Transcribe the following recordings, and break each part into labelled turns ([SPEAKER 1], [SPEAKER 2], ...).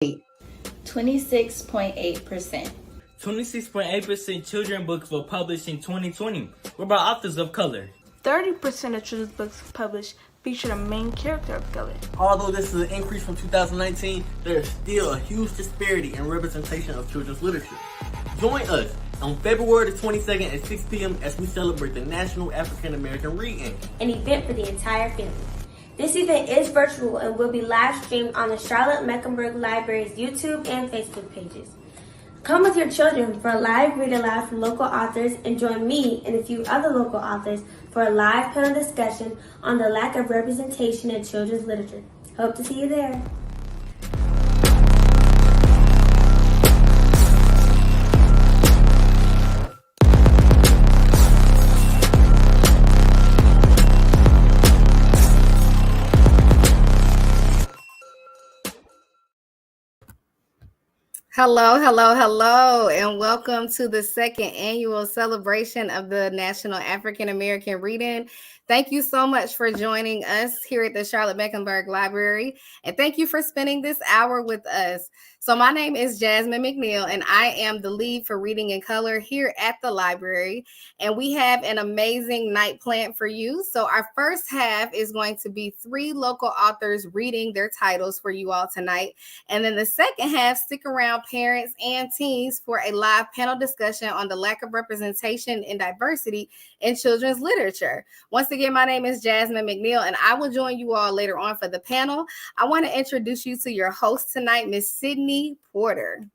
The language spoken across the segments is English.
[SPEAKER 1] 26.8%.
[SPEAKER 2] 26.8% children books were published in 2020. What about authors of color?
[SPEAKER 3] 30% of children's books published featured a main character of color.
[SPEAKER 4] Although this is an increase from 2019, there is still a huge disparity in representation of children's literature. Join us on February the 22nd at 6 p.m. as we celebrate the National African American Reading,
[SPEAKER 5] an event for the entire family. This event is virtual and will be live streamed on the Charlotte Mecklenburg Library's YouTube and Facebook pages. Come with your children for a live read-aloud from local authors and join me and a few other local authors for a live panel discussion on the lack of representation in children's literature. Hope to see you there.
[SPEAKER 6] Hello, and welcome to the second annual celebration of the National African American Reading. Thank you so much for joining us here at the Charlotte Mecklenburg Library, and thank you for spending this hour with us. So my name is Jasmine McNeil, and I am the lead for Reading in Color here at the library, and we have an amazing night planned for you. So our first half is going to be 3 local authors reading their titles for you all tonight, and then the second half, stick around parents and teens for a live panel discussion on the lack of representation and diversity in children's literature. Once again, my name is Jasmine McNeil, and I will join you all later on for the panel. I want to introduce you to your host tonight, Miss Sydney Porter.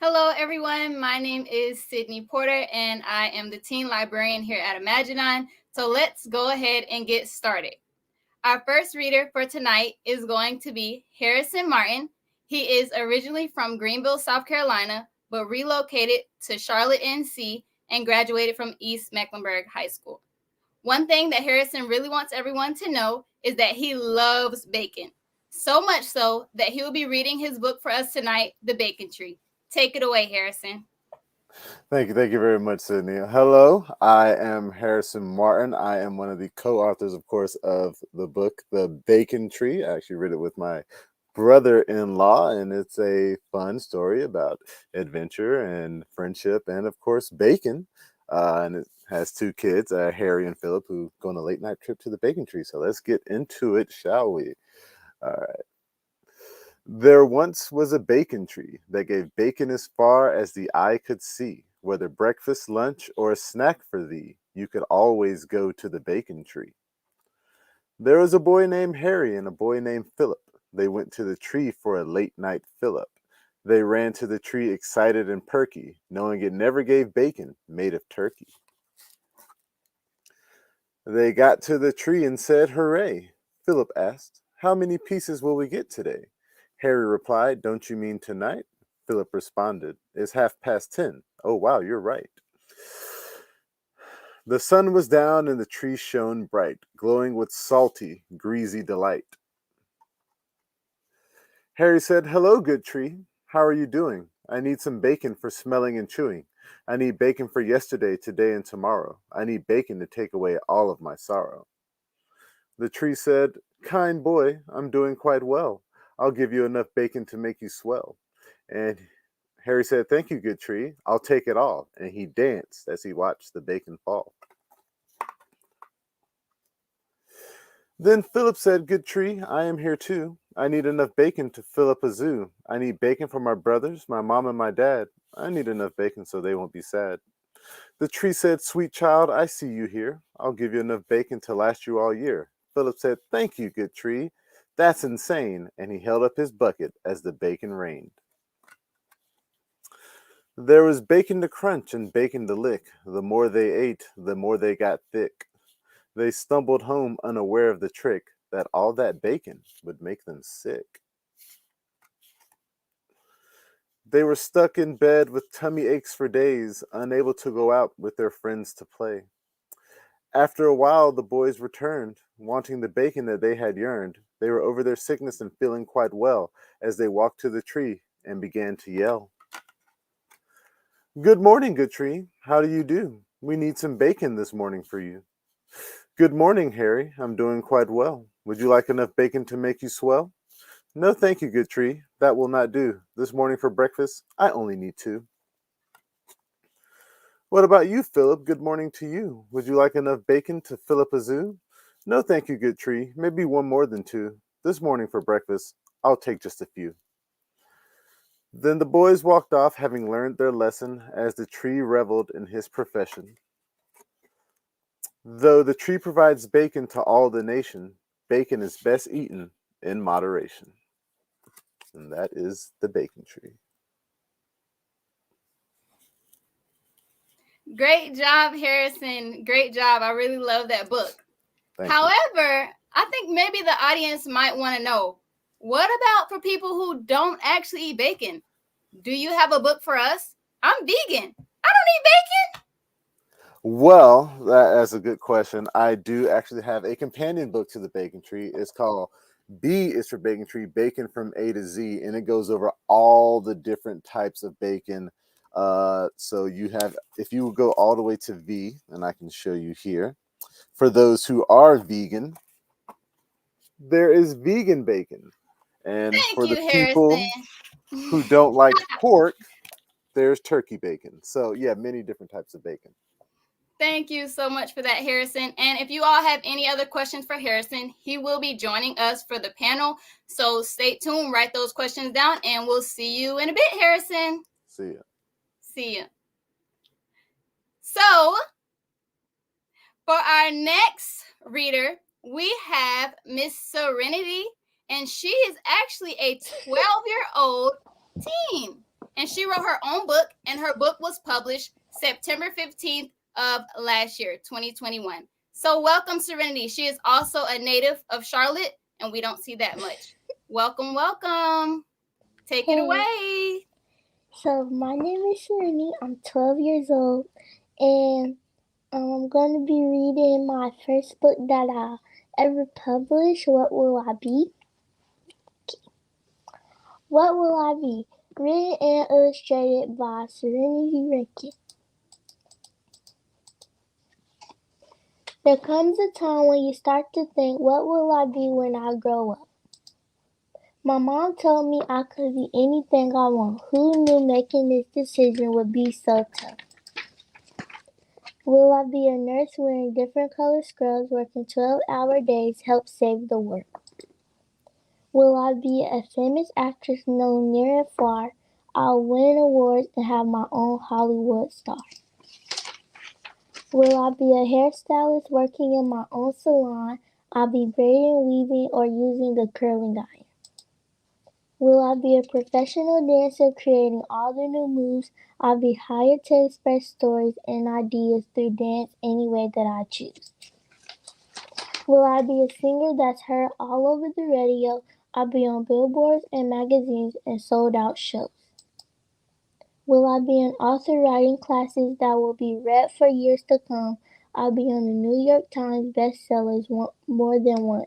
[SPEAKER 7] Hello, everyone. My name is Sydney Porter, and I am the teen librarian here at Imaginon. So let's go ahead and get started. Our first reader for tonight is going to be Harrison Martin. He is originally from Greenville, South Carolina, but relocated to Charlotte, NC, and graduated from East Mecklenburg High School. One thing that Harrison really wants everyone to know is that he loves bacon. So much so that he will be reading his book for us tonight, The Bacon Tree. Take it away, Harrison.
[SPEAKER 8] Thank you very much, Sydney. Hello, I am Harrison Martin. I am one of the co-authors, of course, of the book, The Bacon Tree. I actually read it with my brother-in-law, and it's a fun story about adventure and friendship and, of course, bacon. And it has 2 kids, Harry and Philip, who go on a late-night trip to the Bacon Tree. So let's get into it, shall we? All right. There once was a bacon tree that gave bacon as far as the eye could see. Whether breakfast, lunch, or a snack for thee, you could always go to the bacon tree. There was a boy named Harry and a boy named Philip. They went to the tree for a late-night fill-up. They ran to the tree excited and perky, knowing it never gave bacon made of turkey. They got to the tree and said, "Hooray!" Philip asked, "How many pieces will we get today?" Harry replied, "Don't you mean tonight?" Philip responded, "It's 10:30. Oh, wow, you're right. The sun was down and the tree shone bright, glowing with salty, greasy delight. Harry said, "Hello, good tree. How are you doing? I need some bacon for smelling and chewing. I need bacon for yesterday, today, and tomorrow. I need bacon to take away all of my sorrow." The tree said, "Kind boy, I'm doing quite well. I'll give you enough bacon to make you swell." And Harry said, "Thank you, good tree. I'll take it all." And he danced as he watched the bacon fall. Then Philip said, "Good tree, I am here too. I need enough bacon to fill up a zoo. I need bacon for my brothers, my mom, and my dad. I need enough bacon so they won't be sad." The tree said, "Sweet child, I see you here. I'll give you enough bacon to last you all year." Philip said, "Thank you, good tree. That's insane." And he held up his bucket as the bacon rained. There was bacon to crunch and bacon to lick. The more they ate, the more they got thick. They stumbled home unaware of the trick that all that bacon would make them sick. They were stuck in bed with tummy aches for days, unable to go out with their friends to play. After a while, the boys returned, wanting the bacon that they had yearned. They were over their sickness and feeling quite well as they walked to the tree and began to yell. "Good morning, good tree. How do you do? We need some bacon this morning for you." "Good morning, Harry. I'm doing quite well. Would you like enough bacon to make you swell?" No, thank you, good tree. That will not do. This morning for breakfast, I only need 2. What about you, Philip? Good morning to you. Would you like enough bacon to fill up a zoo? No, thank you, good tree. Maybe one more than 2. This morning for breakfast, I'll take just a few. Then the boys walked off, having learned their lesson, as the tree reveled in his profession. Though the tree provides bacon to all the nation, bacon is best eaten in moderation. And that is the bacon tree.
[SPEAKER 7] Great job, Harrison. Great job. I really love that book.
[SPEAKER 8] Thank you.
[SPEAKER 7] However, I think maybe the audience might want to know, what about for people who don't actually eat bacon? Do you have a book for us? I'm vegan. I don't eat bacon.
[SPEAKER 8] Well, that's a good question. I do actually have a companion book to the bacon tree. It's called B is for Bacon Tree, Bacon from A to Z, and it goes over all the different types of bacon. So you have, if you go all the way to V, and I can show you here, for those who are vegan, there is vegan bacon. And
[SPEAKER 7] Thank
[SPEAKER 8] for
[SPEAKER 7] you,
[SPEAKER 8] the people
[SPEAKER 7] Harrison.
[SPEAKER 8] who don't like pork, there's turkey bacon. So yeah, many different types of bacon.
[SPEAKER 7] Thank you so much for that, Harrison. And if you all have any other questions for Harrison, he will be joining us for the panel. So stay tuned, write those questions down, and we'll see you in a bit, Harrison.
[SPEAKER 8] See ya.
[SPEAKER 7] See ya. So for our next reader, we have Miss Serenity, and she is actually a 12-year-old teen. And she wrote her own book, and her book was published September 15th of last year, 2021. So welcome, Serenity. She is also a native of Charlotte, and we don't see that much. Welcome, welcome. Take it away.
[SPEAKER 9] So my name is Serenity. I'm 12 years old, and I'm going to be reading my first book that I ever published. What will I be? What will I be? Written and illustrated by Serenity Rankin. There comes a time when you start to think, what will I be when I grow up? My mom told me I could be anything I want. Who knew making this decision would be so tough? Will I be a nurse wearing different colored scrubs, working 12-hour days, help save the world? Will I be a famous actress known near and far? I'll win awards and have my own Hollywood star. Will I be a hairstylist working in my own salon? I'll be braiding, weaving, or using a curling iron. Will I be a professional dancer creating all the new moves? I'll be hired to express stories and ideas through dance any way that I choose. Will I be a singer that's heard all over the radio? I'll be on billboards and magazines and sold out shows. Will I be an author writing classes that will be read for years to come? I'll be on the New York Times bestsellers more than once.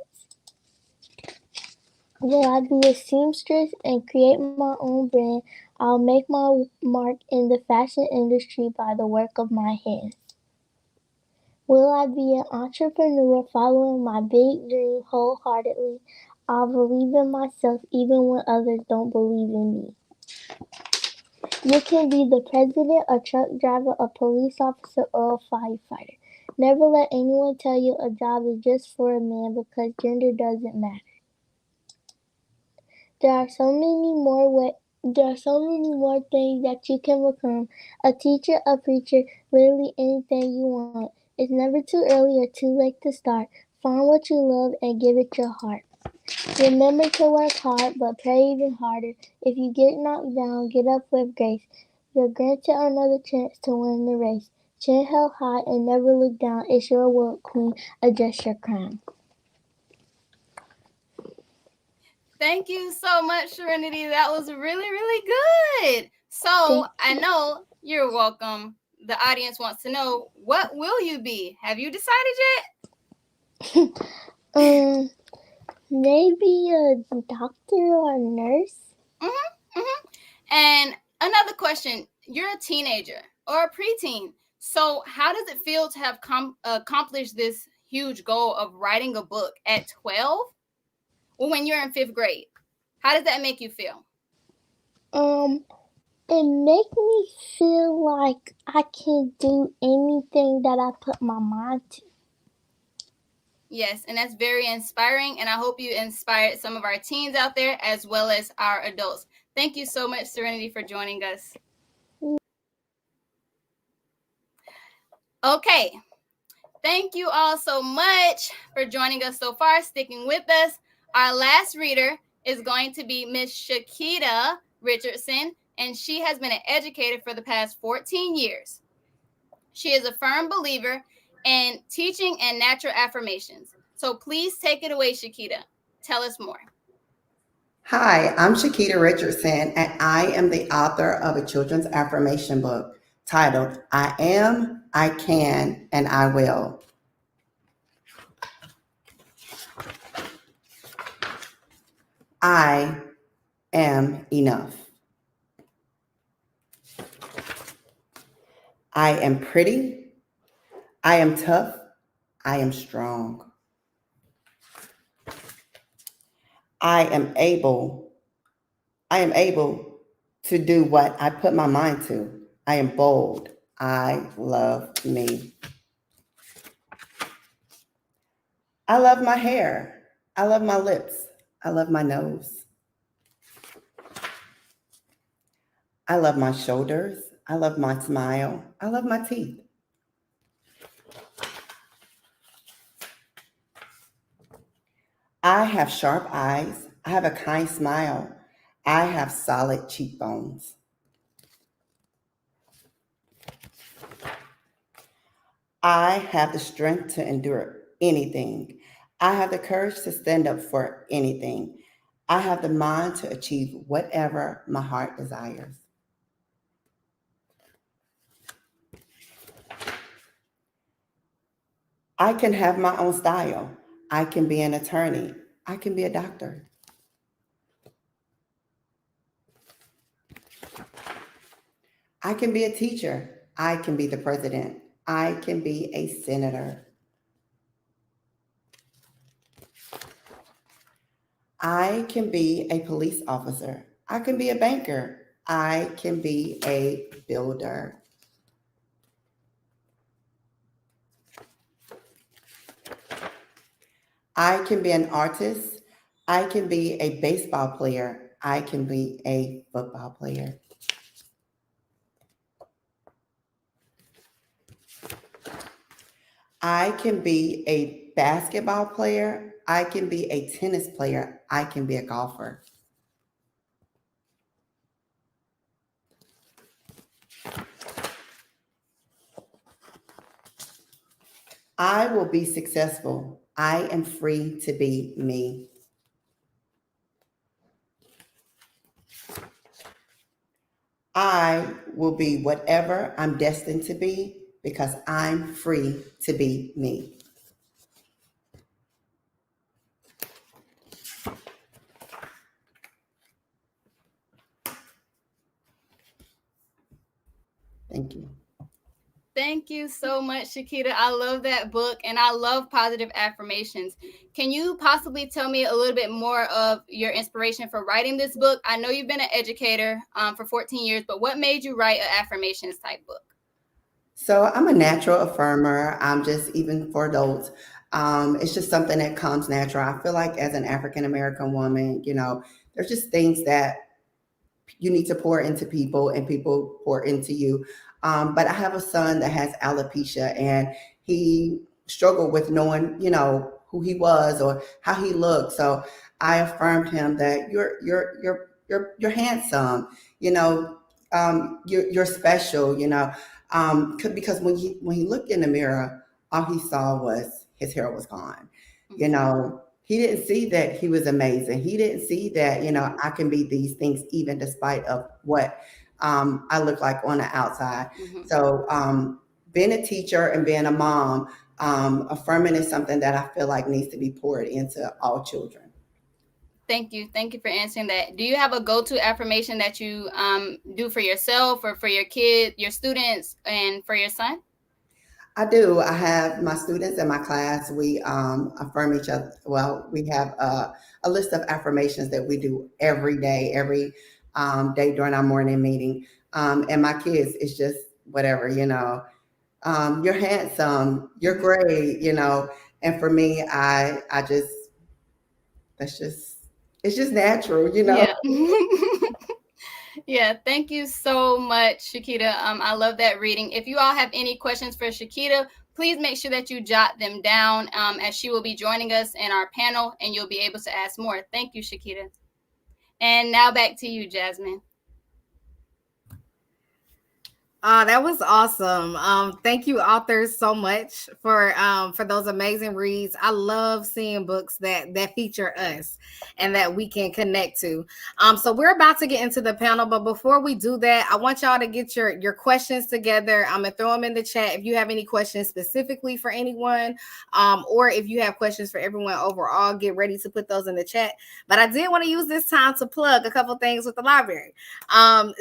[SPEAKER 9] Will I be a seamstress and create my own brand? I'll make my mark in the fashion industry by the work of my hands. Will I be an entrepreneur following my big dream wholeheartedly? I'll believe in myself even when others don't believe in me. You can be the president, a truck driver, a police officer, or a firefighter. Never let anyone tell you a job is just for a man because gender doesn't matter. There are so many more things that you can become. A teacher, a preacher, literally anything you want. It's never too early or too late to start. Find what you love and give it your heart. Remember to work hard, but pray even harder. If you get knocked down, get up with grace. You're granted another chance to win the race. Chin held high and never look down. It's your world, queen. Adjust your crown.
[SPEAKER 7] Thank you so much, Serenity. That was really, really good. So I know you're welcome. The audience wants to know, what will you be? Have you decided yet?
[SPEAKER 9] Maybe a doctor or a nurse.
[SPEAKER 7] And another question, you're a teenager or a preteen. So how does it feel to have accomplished this huge goal of writing a book at 12? Well, when you're in 5th grade. How does that make you feel?
[SPEAKER 9] It makes me feel like I can do anything that I put my mind to.
[SPEAKER 7] Yes, and that's very inspiring, and I hope you inspired some of our teens out there as well as our adults. Thank you so much, Serenity, for joining us. Okay, thank you all so much for joining us so far, sticking with us. Our last reader is going to be Miss Shakita Richardson, and she has been an educator for the past 14 years. She is a firm believer in teaching and natural affirmations. So please take it away, Shakita. Tell us more.
[SPEAKER 10] Hi, I'm Shakita Richardson, and I am the author of a children's affirmation book titled I Am, I Can, and I Will. I am enough. I am pretty. I am tough. I am strong. I am able to do what I put my mind to. I am bold. I love me. I love my hair. I love my lips. I love my nose. I love my shoulders. I love my smile. I love my teeth. I have sharp eyes. I have a kind smile. I have solid cheekbones. I have the strength to endure anything. I have the courage to stand up for anything. I have the mind to achieve whatever my heart desires. I can have my own style. I can be an attorney. I can be a doctor. I can be a teacher. I can be the president. I can be a senator. I can be a police officer. I can be a banker. I can be a builder. I can be an artist. I can be a baseball player. I can be a football player. I can be a basketball player. I can be a tennis player. I can be a golfer. I will be successful. I am free to be me. I will be whatever I'm destined to be because I'm free to be me. Thank you.
[SPEAKER 7] Thank you so much, Shakita. I love that book and I love positive affirmations. Can you possibly tell me a little bit more of your inspiration for writing this book? I know you've been an educator for 14 years, but what made you write an affirmations type book?
[SPEAKER 10] So I'm a natural affirmer. I'm just, even for adults, it's just something that comes natural. I feel like as an African American woman, there's just things that you need to pour into people and people pour into you. But I have a son that has alopecia and he struggled with knowing, who he was or how he looked. So I affirmed him that you're handsome, you're special, because when he looked in the mirror, all he saw was his hair was gone. He didn't see that he was amazing. He didn't see that, I can be these things even despite of what I look like on the outside.
[SPEAKER 7] Mhm.
[SPEAKER 10] So being a teacher and being a mom, affirming is something that I feel like needs to be poured into all children.
[SPEAKER 7] Thank you. Thank you for answering that. Do you have a go-to affirmation that you do for yourself or for your kids, your students, and for your son?
[SPEAKER 10] I do. I have my students in my class. We affirm each other. Well, we have a list of affirmations that we do every day, every day during our morning meeting. And my kids, it's just whatever, you're handsome, you're great, And for me, I just, that's just, it's just natural.
[SPEAKER 7] Yeah. Yeah, thank you so much, Shakita. I love that reading. If you all have any questions for Shakita, please make sure that you jot them down as she will be joining us in our panel and you'll be able to ask more. Thank you, Shakita. And now back to you, Jasmine.
[SPEAKER 6] That was awesome. Thank you, authors, so much for those amazing reads. I love seeing books that feature us and that we can connect to. So we're about to get into the panel, but before we do that, I want y'all to get your questions together. I'm gonna throw them in the chat if you have any questions specifically for anyone, or if you have questions for everyone overall. Get ready to put those in the chat. But I did want to use this time to plug a couple things with the library.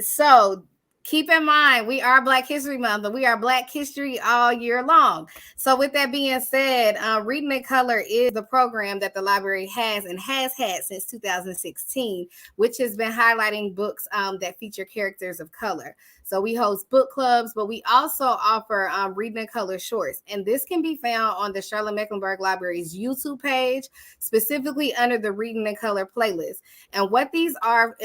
[SPEAKER 6] So keep in mind, we are Black History Month, and we are Black History all year long. So with that being said, Reading in Color is the program that the library has and has had since 2016, which has been highlighting books that feature characters of color. So we host book clubs, but we also offer Reading in Color shorts. And this can be found on the Charlotte Mecklenburg Library's YouTube page, specifically under the Reading in Color playlist. And what these are,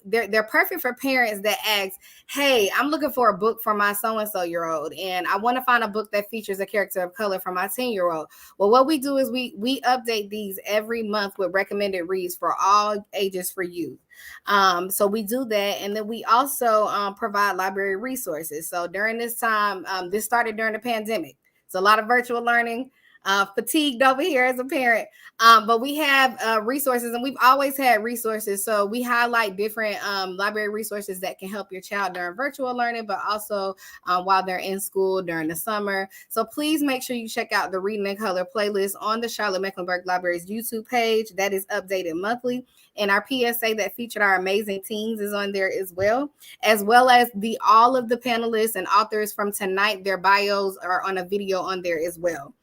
[SPEAKER 6] they're perfect for parents that ask, hey, I'm looking for a book for my so-and-so-year-old, and I want to find a book that features a character of color for my 10-year-old. Well, what we do is we update these every month with recommended reads for all ages for youth. So we do that, and then we also provide library resources. So during this time, this started during the pandemic, so a lot of virtual learning. Fatigued over here as a parent, but we have resources, and we've always had resources. So we highlight different library resources that can help your child during virtual learning, but also while they're in school during the summer. So please make sure you check out the Reading in Color playlist on the Charlotte Mecklenburg Library's YouTube page. That is updated monthly. And our PSA that featured our amazing teens is on there as well as all of the panelists and authors from tonight. Their bios are on a video on there as well.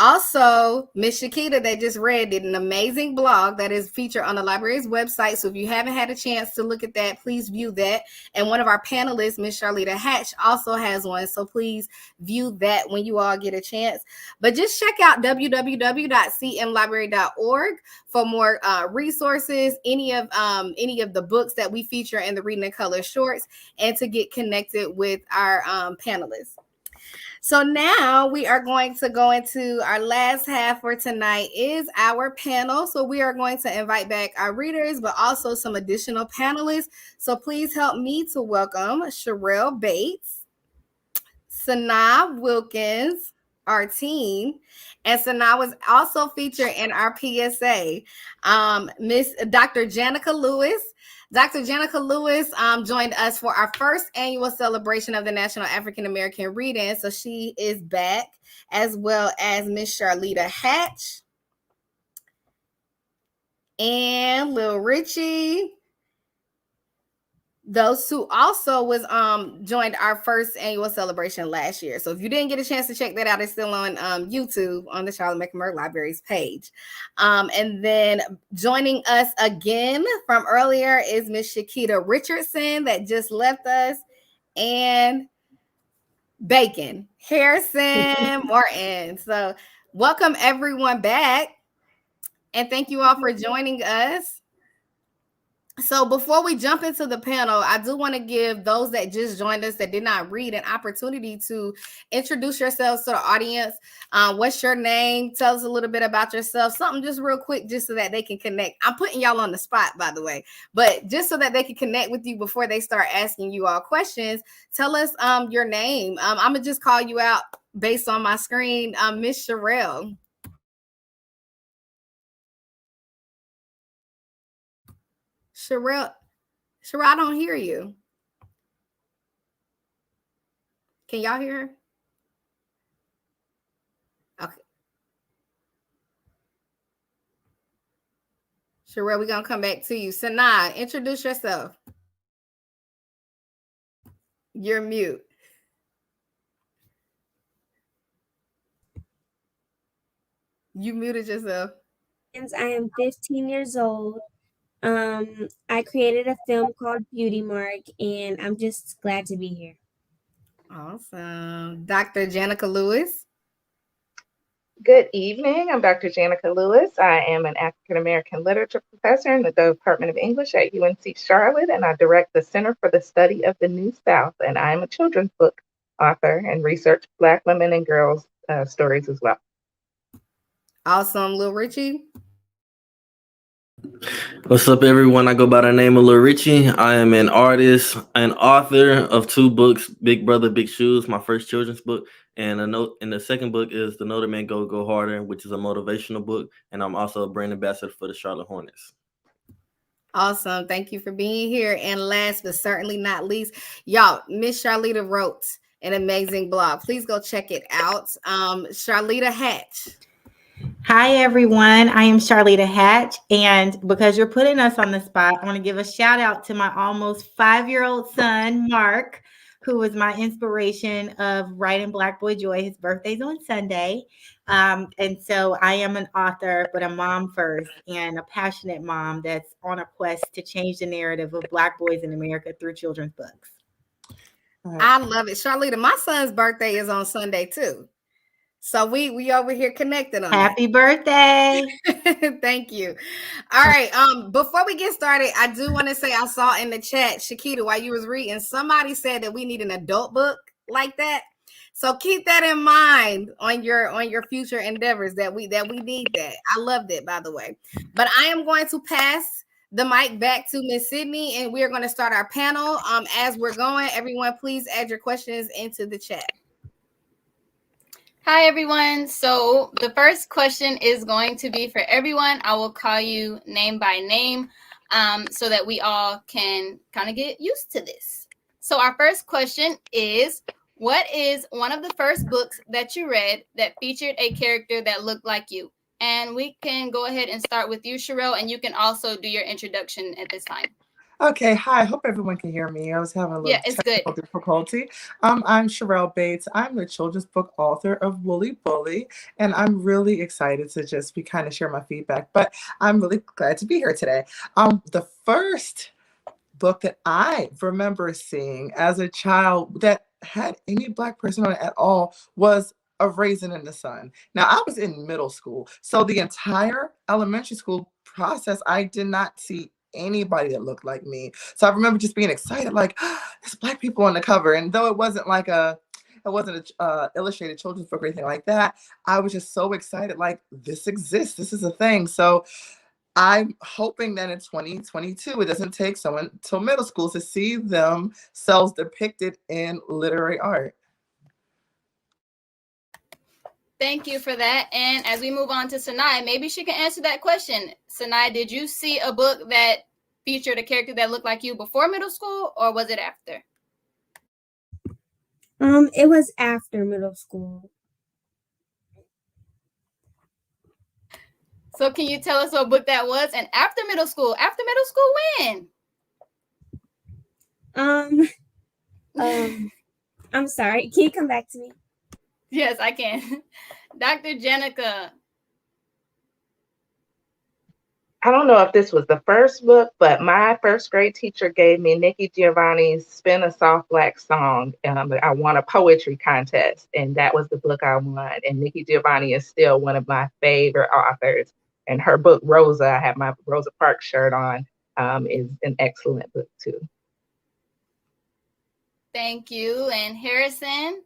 [SPEAKER 6] Also, Miss Shakita that just read did an amazing blog that is featured on the library's website. So if you haven't had a chance to look at that, please view that. And one of our panelists, Miss Charlita Hatch, also has one. So please view that when you all get a chance. But just check out www.cmlibrary.org for more resources, any of the books that we feature in the Reading in Color shorts, and to get connected with our panelists. So now we are going to go into our last half for tonight is our panel. So we are going to invite back our readers, but also some additional panelists. So please help me to welcome Sherelle Bates, Sanaa Wilkins, our teen, and Sanaa was also featured in our PSA. Miss Dr. Janica Lewis. Dr. Janica Lewis joined us for our first annual celebration of the National African American Reading. So she is back, as well as Miss Charlita Hatch and Lil Richie. Those two also was joined our first annual celebration last year. So if you didn't get a chance to check that out, it's still on YouTube on the Charlotte Mecklenburg Library's page. And then joining us again from earlier is Miss Shakita Richardson that just left us, and Bacon Harrison Martin. So welcome everyone back, and thank you all for joining us. So before we jump into the panel, I do want to give those that just joined us that did not read an opportunity to introduce yourselves to the audience. What's your name? Tell us a little bit about yourself. Something just real quick, just so that they can connect. I'm putting y'all on the spot, by the way, but just so that they can connect with you before they start asking you all questions. Tell us your name. I'm going to just call you out based on my screen. Miss Sherelle. Sherelle, I don't hear you. Can y'all hear her? Okay. Sherelle, we're going to come back to you. Sanaa, introduce yourself. You're mute. You muted yourself.
[SPEAKER 5] I am 15 years old. I created a film called Beauty Mark, and I'm just glad to be here.
[SPEAKER 6] Awesome. Dr. Janica Lewis.
[SPEAKER 11] Good evening. I'm Dr. Janica Lewis. I am an African American literature professor in the Department of English at UNC Charlotte, and I direct the Center for the Study of the New South. And I am a children's book author and research Black women and girls stories as well.
[SPEAKER 6] Awesome. Lil Richie.
[SPEAKER 4] What's up, everyone? I go by the name of Lil Richie. I am an artist and author of 2 books, Big Brother, Big Shoes, my first children's book. And the second book is The Notre Man Go Harder, which is a motivational book. And I'm also a brand ambassador for the Charlotte Hornets.
[SPEAKER 6] Awesome. Thank you for being here. And last but certainly not least, y'all, Miss Charlita wrote an amazing blog. Please go check it out. Charlita Hatch.
[SPEAKER 12] Hi, everyone. I am Charlita Hatch. And because you're putting us on the spot, I want to give a shout out to my almost 5-year-old son, Mark, who was my inspiration of writing Black Boy Joy. His birthday's on Sunday. And so I am an author, but a mom first, and a passionate mom that's on a quest to change the narrative of Black boys in America through children's books.
[SPEAKER 6] I love it. Charlita, my son's birthday is on Sunday too. So we over here connected on
[SPEAKER 12] Happy birthday.
[SPEAKER 6] Thank you. All right. Before we get started, I do want to say I saw in the chat, Shakita, while you was reading, somebody said that we need an adult book like that. So keep that in mind on your future endeavors that we need that. I loved it, by the way. But I am going to pass the mic back to Miss Sydney, and we're going to start our panel. As we're going, everyone, please add your questions into the chat.
[SPEAKER 7] Hi, everyone. So the first question is going to be for everyone. I will call you name by name so that we all can kind of get used to this. So our first question is, what is one of the first books that you read that featured a character that looked like you? And we can go ahead and start with you, Sherelle, and you can also do your introduction at this time.
[SPEAKER 13] Okay, hi. I hope everyone can hear me. I was having a little technical difficulty. I'm Sherelle Bates. I'm the children's book author of Wooly Bully, and I'm really excited to just be kind of share my feedback. But I'm really glad to be here today. The first book that I remember seeing as a child that had any Black person on it at all was A Raisin in the Sun. Now, I was in middle school, so the entire elementary school process, I did not see anybody that looked like me. So I remember just being excited, like, there's Black people on the cover. And though it wasn't a illustrated children's book or anything like that, I was just so excited, like, this exists. This is a thing. So I'm hoping that in 2022, it doesn't take someone till middle school to see themselves depicted in literary art.
[SPEAKER 7] Thank you for that. And as we move on to Sanai, maybe she can answer that question. Sanai, did you see a book that featured a character that looked like you before middle school, or was it after?
[SPEAKER 5] It was after middle school.
[SPEAKER 7] So can you tell us what book that was? And after middle school when?
[SPEAKER 5] I'm sorry. Can you come back to me?
[SPEAKER 7] Yes, I can. Dr. Janica.
[SPEAKER 11] I don't know if this was the first book, but my first grade teacher gave me Nikki Giovanni's Spin a Soft Black Song. I won a poetry contest, and that was the book I won. And Nikki Giovanni is still one of my favorite authors. And her book, Rosa, I have my Rosa Parks shirt on, is an excellent book too.
[SPEAKER 7] Thank you. And Harrison?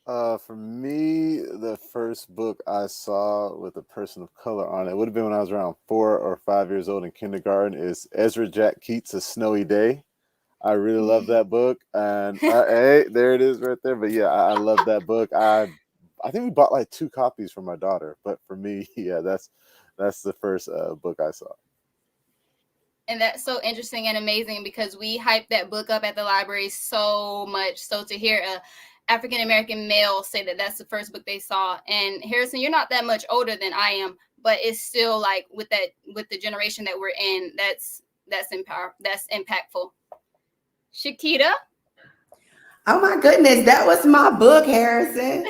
[SPEAKER 8] For me, the first book I saw with a person of color on it would have been when I was around 4 or 5 years old in kindergarten. Is Ezra Jack Keats' A Snowy Day. I really love that book, and hey, there it is right there. But yeah, I love that book. I think we bought like 2 copies for my daughter, but for me, yeah, that's the first book I saw.
[SPEAKER 7] And that's so interesting and amazing because we hyped that book up at the library so much. So to hear a African-American male say that that's the first book they saw. And Harrison, you're not that much older than I am, but it's still like with the generation that we're in, that's impactful.
[SPEAKER 10] Oh my goodness, that was my book, Harrison.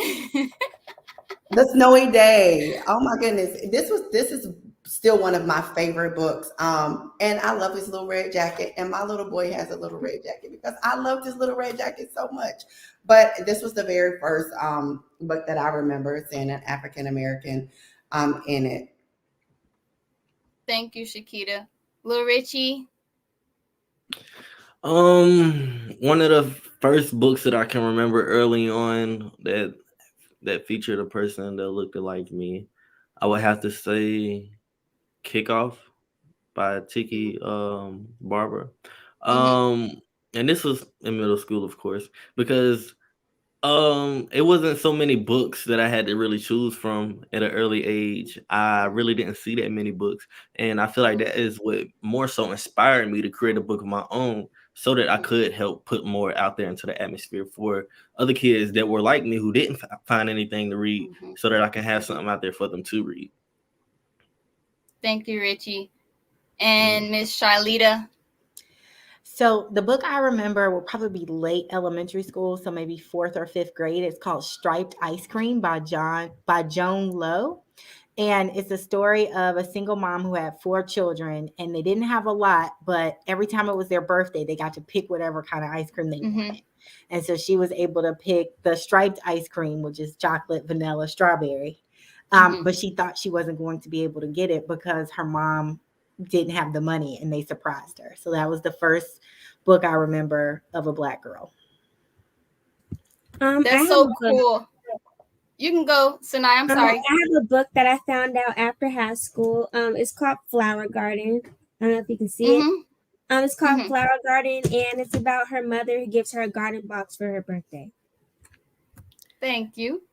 [SPEAKER 10] The Snowy Day. Oh my goodness. This is still one of my favorite books. And I love his little red jacket. And my little boy has a little red jacket because I loved his little red jacket so much. But this was the very first book that I remember seeing an African American in it.
[SPEAKER 7] Thank you, Shakita. Lil Richie.
[SPEAKER 4] One of the first books that I can remember early on that featured a person that looked like me, I would have to say Kickoff by Tiki Barber. And this was in middle school, of course, because it wasn't so many books that I had to really choose from at an early age. I really didn't see that many books, and I feel like that is what more so inspired me to create a book of my own, so that I could help put more out there into the atmosphere for other kids that were like me who didn't find anything to read, so that I can have something out there for them to read.
[SPEAKER 7] Thank you, Richie. And Miss Charlita.
[SPEAKER 12] So the book I remember will probably be late elementary school, so maybe 4th or 5th grade. It's called Striped Ice Cream by Joan Lowe. And it's a story of a single mom who had 4 children, and they didn't have a lot, but every time it was their birthday, they got to pick whatever kind of ice cream they wanted. And so she was able to pick the striped ice cream, which is chocolate, vanilla, strawberry. But she thought she wasn't going to be able to get it because her mom didn't have the money, and they surprised her. So that was the first book I remember of a Black girl.
[SPEAKER 7] That's so cool. You can go, Sanai. I'm sorry.
[SPEAKER 5] I have a book that I found out after high school. It's called Flower Garden. I don't know if you can see it. It's called Flower Garden, and it's about her mother who gives her a garden box for her birthday.
[SPEAKER 7] Thank you.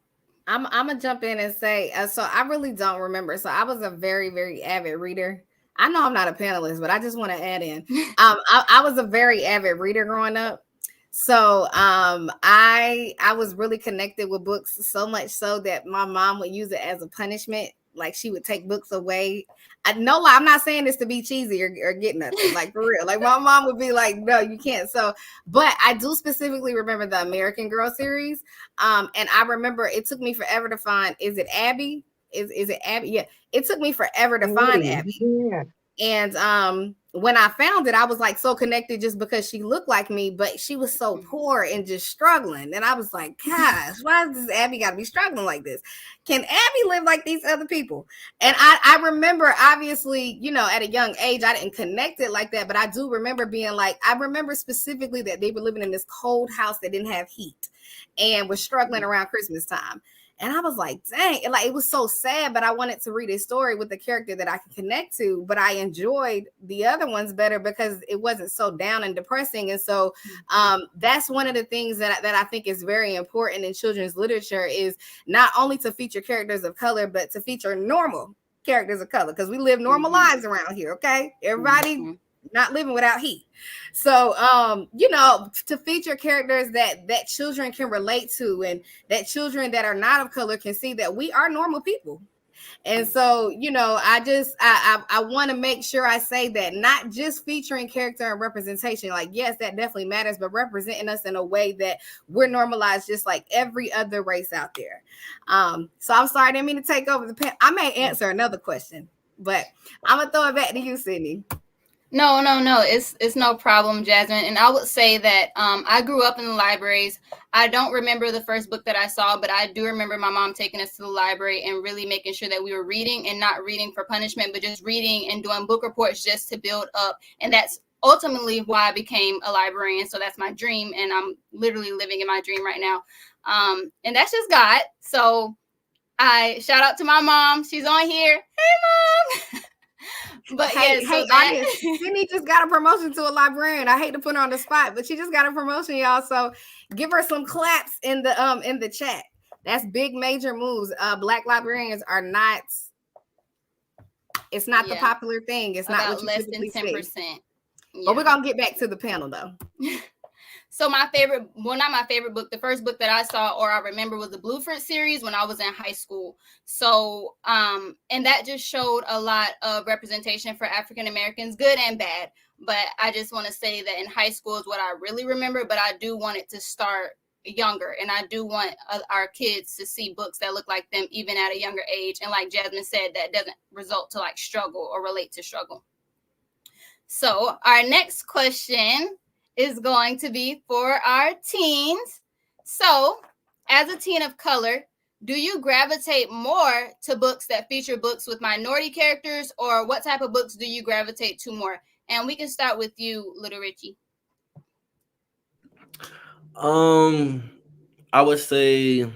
[SPEAKER 6] I'm gonna jump in and say, so I really don't remember. So I was a very, very avid reader. I know I'm not a panelist, but I just want to add in. I was a very avid reader growing up. So I was really connected with books, so much so that my mom would use it as a punishment. Like she would take books away. No lie, I'm not saying this to be cheesy or get nothing, like for real. Like my mom would be like, no, you can't. So, but I do specifically remember the American Girl series. And I remember it took me forever to find, is it Abby? Is it Abby? Yeah, it took me forever to find Abby.
[SPEAKER 11] Yeah.
[SPEAKER 6] And when I found it, I was like so connected just because she looked like me, but she was so poor and just struggling. And I was like, gosh, why does Abby got to be struggling like this? Can Abby live like these other people? And I remember, obviously, you know, at a young age, I didn't connect it like that, but I do remember being like, I remember specifically that they were living in this cold house that didn't have heat and was struggling around Christmas time. And I was like, dang, it was so sad, but I wanted to read a story with a character that I could connect to, but I enjoyed the other ones better because it wasn't so down and depressing. And so that's one of the things that I think is very important in children's literature is not only to feature characters of color, but to feature normal characters of color because we live normal lives around here, okay? Everybody not living without heat. So, you know, to feature characters that children can relate to and that children that are not of color can see that we are normal people. And so, you know, I want to make sure I say that not just featuring character and representation, like, yes, that definitely matters, but representing us in a way that we're normalized just like every other race out there. So I'm sorry, I didn't mean to take over the pen. I may answer another question, but I'm going to throw it back to you, Sydney.
[SPEAKER 7] No. It's no problem, Jasmine. And I would say that I grew up in the libraries. I don't remember the first book that I saw, but I do remember my mom taking us to the library and really making sure that we were reading and not reading for punishment, but just reading and doing book reports just to build up. And that's ultimately why I became a librarian. So that's my dream. And I'm literally living in my dream right now. And that's just God. So I shout out to my mom. She's on here. Hey, Mom. But
[SPEAKER 6] hey, audience, Sydney just got a promotion to a librarian. I hate to put her on the spot, but she just got a promotion, y'all. So give her some claps in the chat. That's big major moves. Black librarians are not. It's not the popular thing. It's not what you
[SPEAKER 7] less than 10%.
[SPEAKER 6] Yeah. But we're gonna get back to the panel though.
[SPEAKER 7] So not my favorite book, the first book that I saw or I remember was the Blueprint series when I was in high school. So, and that just showed a lot of representation for African Americans, good and bad. But I just want to say that in high school is what I really remember, but I do want it to start younger, and I do want our kids to see books that look like them even at a younger age, and like Jasmine said, that doesn't result to like struggle or relate to struggle. So our next question is going to be for our teens. So as a teen of color, do you gravitate more to books that feature books with minority characters, or what type of books do you gravitate to more? And we can start with you, Little Richie.
[SPEAKER 4] I would say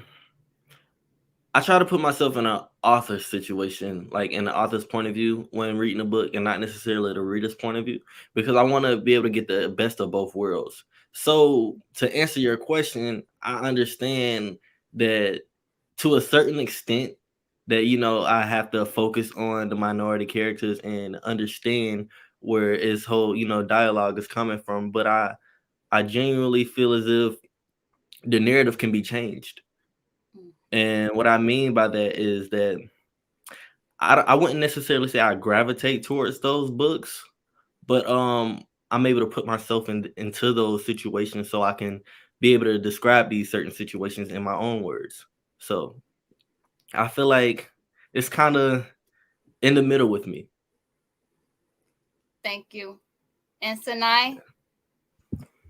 [SPEAKER 4] I try to put myself in an author situation, like in the author's point of view when reading a book, and not necessarily the reader's point of view, because I want to be able to get the best of both worlds. So to answer your question, I understand that to a certain extent that, you know, I have to focus on the minority characters and understand where his whole, you know, dialogue is coming from. But I genuinely feel as if the narrative can be changed. And what I mean by that is that I wouldn't necessarily say I gravitate towards those books, but I'm able to put myself into those situations so I can be able to describe these certain situations in my own words. So I feel like it's kind of in the middle with me.
[SPEAKER 7] Thank you. And Sanai?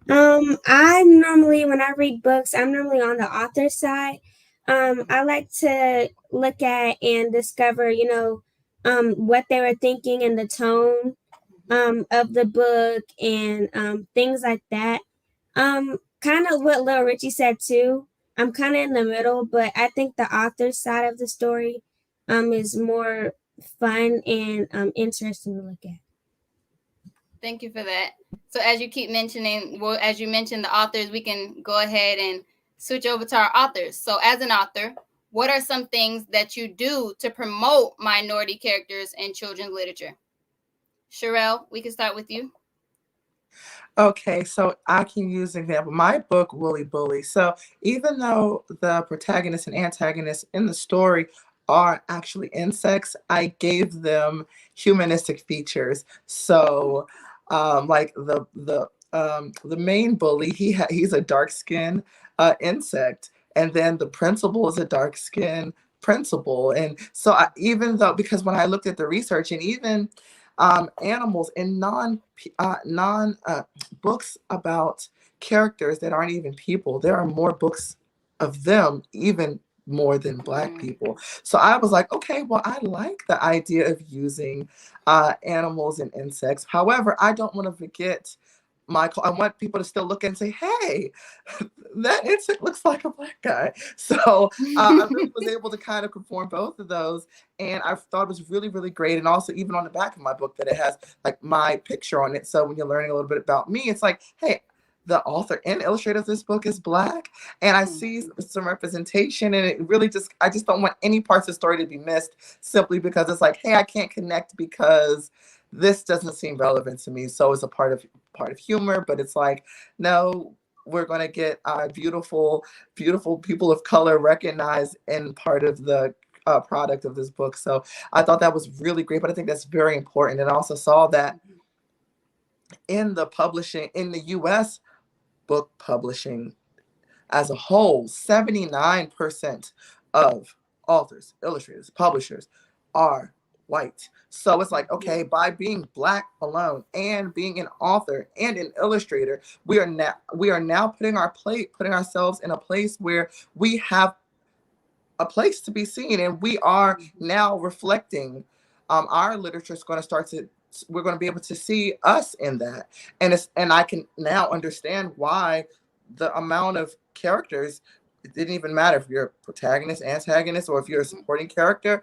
[SPEAKER 5] I normally, when I read books, I'm normally on the author side. I like to look at and discover, what they were thinking and the tone of the book and things like that. Kind of what Lil Richie said too. I'm kind of in the middle, but I think the author side of the story is more fun and interesting to look at.
[SPEAKER 7] Thank you for that. So as you keep mentioning, well, as you mentioned the authors, we can go ahead and switch over to our authors. So as an author, what are some things that you do to promote minority characters in children's literature? Sherelle, we can start with you.
[SPEAKER 13] Okay, so I can use an example. My book, Wooly Bully. So even though the protagonist and antagonist in the story are actually insects, I gave them humanistic features. So like the main bully, he's a dark-skinned insect, and then the principal is a dark-skinned principal. And so even though, because when I looked at the research, and even animals in non books about characters that aren't even people, there are more books of them even more than Black people. So I was like, okay, well, I like the idea of using animals and insects. However, I don't want to forget I want people to still look and say, hey, that insect looks like a Black guy. So I really was able to kind of conform both of those. And I thought it was really, really great. And also even on the back of my book that it has like my picture on it. So when you're learning a little bit about me, it's like, hey, the author and illustrator of this book is Black, and I see some representation, and it really I just don't want any parts of the story to be missed simply because it's like, hey, I can't connect because this doesn't seem relevant to me. So it's a part of humor, but it's like, no, we're going to get beautiful, beautiful people of color recognized in part of the product of this book. So I thought that was really great, but I think that's very important. And I also saw that in the publishing, in the US book publishing as a whole, 79% of authors, illustrators, publishers are white. So it's like, okay, by being Black alone and being an author and an illustrator, we are now putting ourselves in a place where we have a place to be seen, and we are now reflecting. Our literature is going to we're going to be able to see us in that, and I can now understand why the amount of characters, it didn't even matter if you're a protagonist, antagonist, or if you're a supporting character,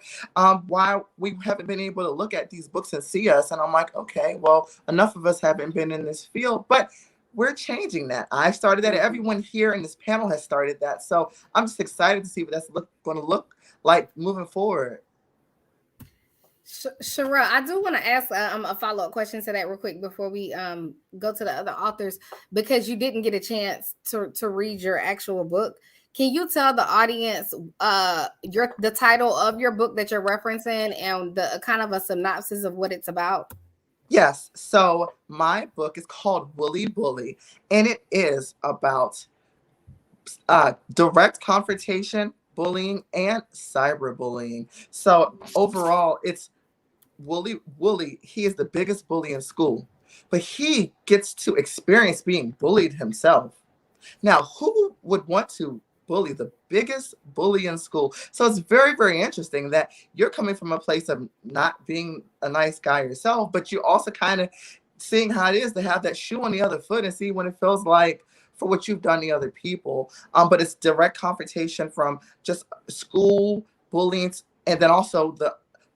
[SPEAKER 13] why we haven't been able to look at these books and see us. And I'm like, okay, well, enough of us haven't been in this field, but we're changing that. I started that. Everyone here in this panel has started that. So I'm just excited to see what that's going to look like moving forward.
[SPEAKER 6] Sherelle, I do want to ask a follow-up question to that real quick before we go to the other authors, because you didn't get a chance to read your actual book. Can you tell the audience the title of your book that you're referencing and the kind of a synopsis of what it's about?
[SPEAKER 13] Yes. So my book is called Wooly Bully, and it is about direct confrontation, bullying, and cyberbullying. So overall, it's Wooly, he is the biggest bully in school, but he gets to experience being bullied himself. Now, who would want to bully the biggest bully in school? So it's very, very interesting that you're coming from a place of not being a nice guy yourself, but you're also kind of seeing how it is to have that shoe on the other foot and see what it feels like for what you've done to other people. But it's direct confrontation from just school bullying, and then also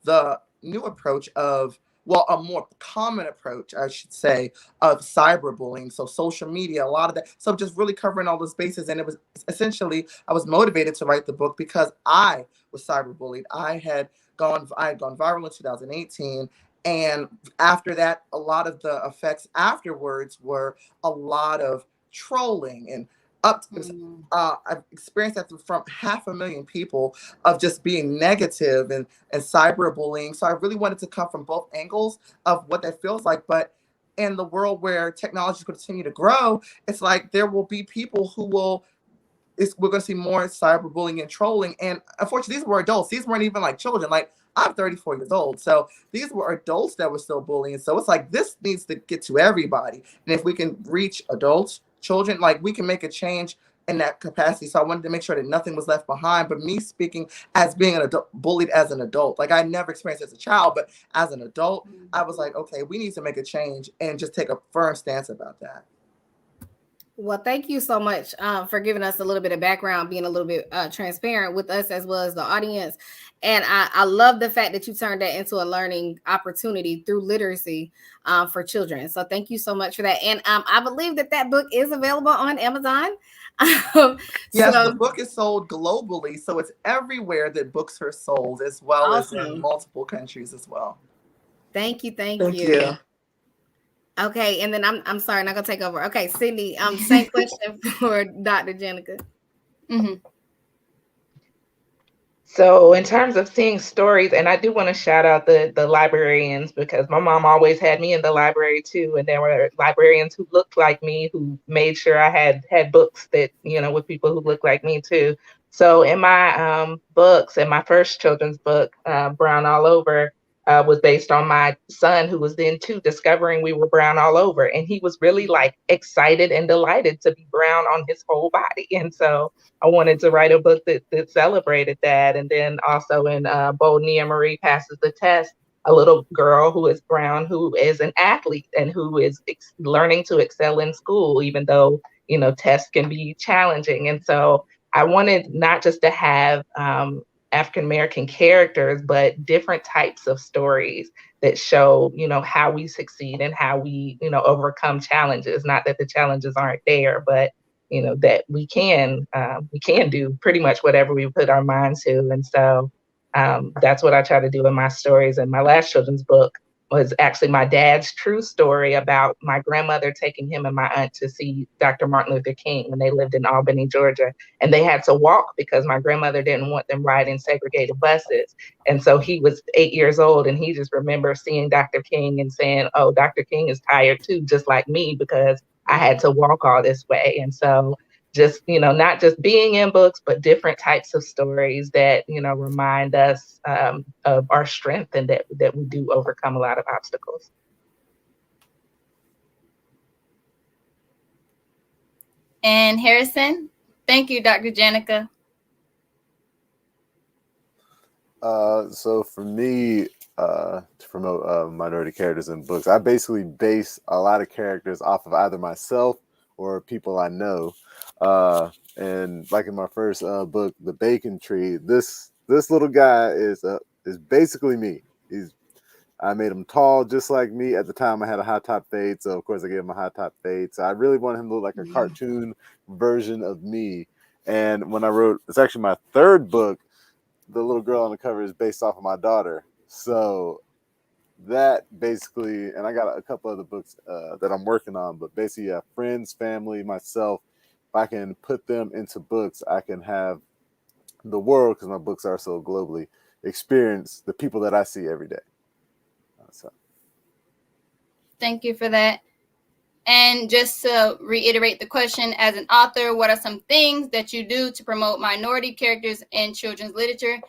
[SPEAKER 13] the new approach of, well, a more common approach, I should say, of cyberbullying. So social media, a lot of that. So just really covering all those bases. And it was essentially, I was motivated to write the book because I was cyberbullied. I had gone viral in 2018. And after that, a lot of the effects afterwards were a lot of trolling and I've experienced that from 500,000 people of just being negative and cyberbullying. So I really wanted to come from both angles of what that feels like. But in the world where technology continue to grow, it's like there will be people who will, we're going to see more cyberbullying and trolling. And unfortunately, these were adults. These weren't even like children. Like, I'm 34 years old. So these were adults that were still bullying. So it's like, this needs to get to everybody. And if we can reach adults, children, like, we can make a change in that capacity. So I wanted to make sure that nothing was left behind. But me speaking as being an adult, bullied as an adult, like I never experienced it as a child, but as an adult, I was like, okay, we need to make a change and just take a firm stance about that.
[SPEAKER 6] Well, thank you so much for giving us a little bit of background, being a little bit transparent with us as well as the audience. And I love the fact that you turned that into a learning opportunity through literacy for children. So thank you so much for that. And I believe that book is available on Amazon.
[SPEAKER 13] Yes, the book is sold globally. So it's everywhere that books are sold, as well as in multiple countries as well.
[SPEAKER 6] Thank you.
[SPEAKER 13] Thank you.
[SPEAKER 6] Okay, and then I'm sorry, I'm not gonna take over. Okay, Sydney, same question for Dr. Jenica.
[SPEAKER 7] Mm-hmm.
[SPEAKER 11] So in terms of seeing stories, and I do want to shout out the librarians, because my mom always had me in the library too, and there were librarians who looked like me, who made sure I had books that, with people who looked like me too. So in my books, in my first children's book, Brown All Over, was based on my son, who was then 2, discovering we were brown all over. And he was really like excited and delighted to be brown on his whole body. And so I wanted to write a book that celebrated that. And then also in Bold Nia Marie Passes the Test, a little girl who is brown, who is an athlete and who is learning to excel in school, even though, tests can be challenging. And so I wanted not just to have African-American characters, but different types of stories that show, how we succeed and how we, overcome challenges. Not that the challenges aren't there, but, that we can do pretty much whatever we put our minds to. And so that's what I try to do in my stories. And my last children's book was actually my dad's true story about my grandmother taking him and my aunt to see Dr. Martin Luther King when they lived in Albany, Georgia. And they had to walk because my grandmother didn't want them riding segregated buses. And so he was 8 years old, and he just remembers seeing Dr. King and saying, oh, Dr. King is tired too, just like me, because I had to walk all this way. And so just, not just being in books, but different types of stories that, remind us of our strength and that we do overcome a lot of obstacles.
[SPEAKER 7] And Harrison, thank you, Dr. Jenica.
[SPEAKER 8] So for me, to promote minority characters in books, I basically base a lot of characters off of either myself or people I know. And like in my first book, The Bacon Tree, this little guy is basically me. I made him tall just like me. At the time, I had a high top fade, so of course I gave him a high top fade. So I really wanted him to look like a cartoon version of me. And when I wrote, it's actually my third book, the little girl on the cover is based off of my daughter. So that basically, and I got a couple other books that I'm working on, but basically, yeah, friends, family, myself. If I can put them into books, I can have the world, because my books are so globally, experience the people that I see every day. So.
[SPEAKER 7] Thank you for that. And just to reiterate the question, as an author, what are some things that you do to promote minority characters in children's literature?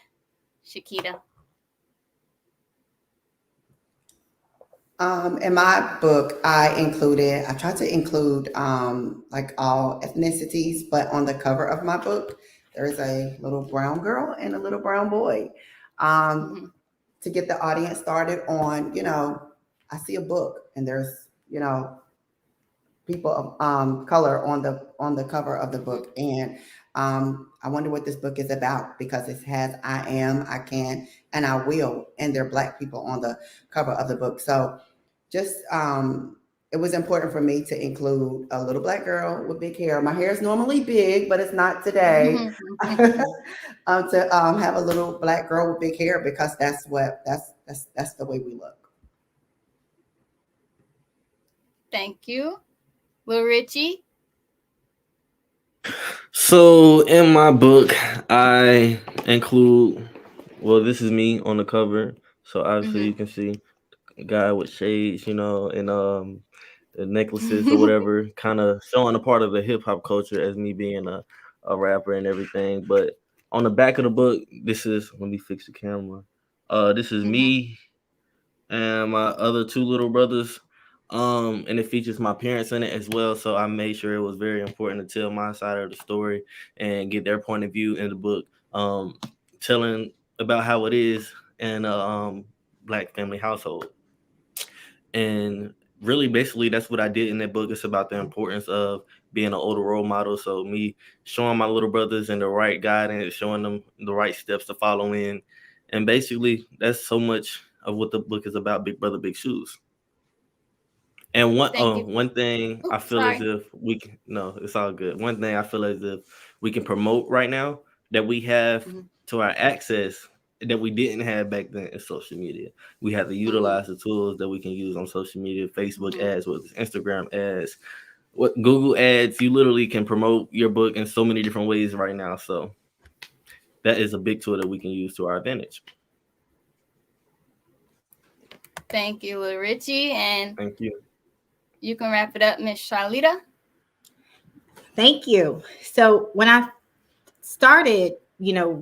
[SPEAKER 7] Shakita.
[SPEAKER 10] In my book, I tried to include like all ethnicities, but on the cover of my book, there's a little brown girl and a little brown boy. To get the audience started on, I see a book and there's, people of color on the cover of the book. And I wonder what this book is about, because it has I am, I can, and I will, and there are Black people on the cover of the book. So just it was important for me to include a little Black girl with big hair. My hair is normally big, but it's not today. To have a little Black girl with big hair, because that's the way we look.
[SPEAKER 7] Thank you. Lil Richie.
[SPEAKER 14] So in my book, I include, well, this is me on the cover. So obviously you can see a guy with shades, and the necklaces or whatever, kind of showing a part of the hip hop culture as me being a rapper and everything. But on the back of the book, let me fix the camera. This is me and my other two little brothers. And it features my parents in it as well. So I made sure it was very important to tell my side of the story and get their point of view in the book, telling about how it is in a Black family household. And really, basically, that's what I did in that book. It's about the importance of being an older role model. So me showing my little brothers in the right guidance, showing them the right steps to follow in. And basically, that's so much of what the book is about, Big Brother, Big Shoes. And one thing I feel as if we can, no, it's all good. One thing I feel as if we can promote right now that we have to our access that we didn't have back then is social media. We have to utilize the tools that we can use on social media, Facebook ads, with Instagram ads, what Google ads. You literally can promote your book in so many different ways right now. So that is a big tool that we can use to our advantage.
[SPEAKER 7] Thank you, Lil Richie. And
[SPEAKER 14] thank you.
[SPEAKER 7] You can wrap it up, Miss Charlita.
[SPEAKER 12] Thank you. So when I started,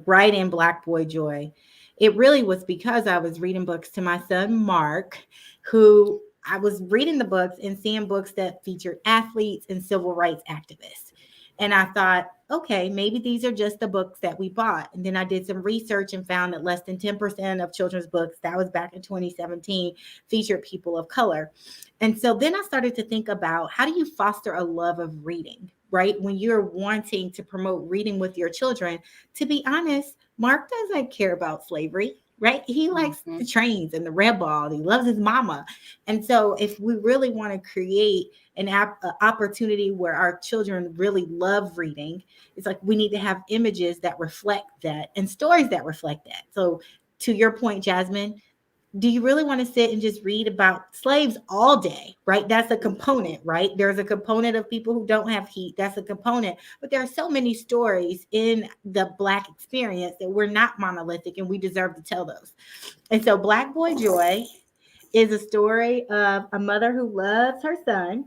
[SPEAKER 12] writing Black Boy Joy, it really was because I was reading books to my son, Mark, who I was reading the books and seeing books that featured athletes and civil rights activists. And I thought, okay, maybe these are just the books that we bought. And then I did some research and found that less than 10% of children's books, that was back in 2017, featured people of color. And so then I started to think about, how do you foster a love of reading, right? When you're wanting to promote reading with your children. To be honest, Mark doesn't care about slavery, right? He likes the trains and the red ball. He loves his mama. And so if we really want to create an opportunity where our children really love reading, it's like we need to have images that reflect that and stories that reflect that. So to your point, Jasmine, do you really want to sit and just read about slaves all day, right? That's a component, right? There's a component of people who don't have heat. That's a component. But there are so many stories in the Black experience that we're not monolithic, and we deserve to tell those. And so Black Boy Joy is a story of a mother who loves her son,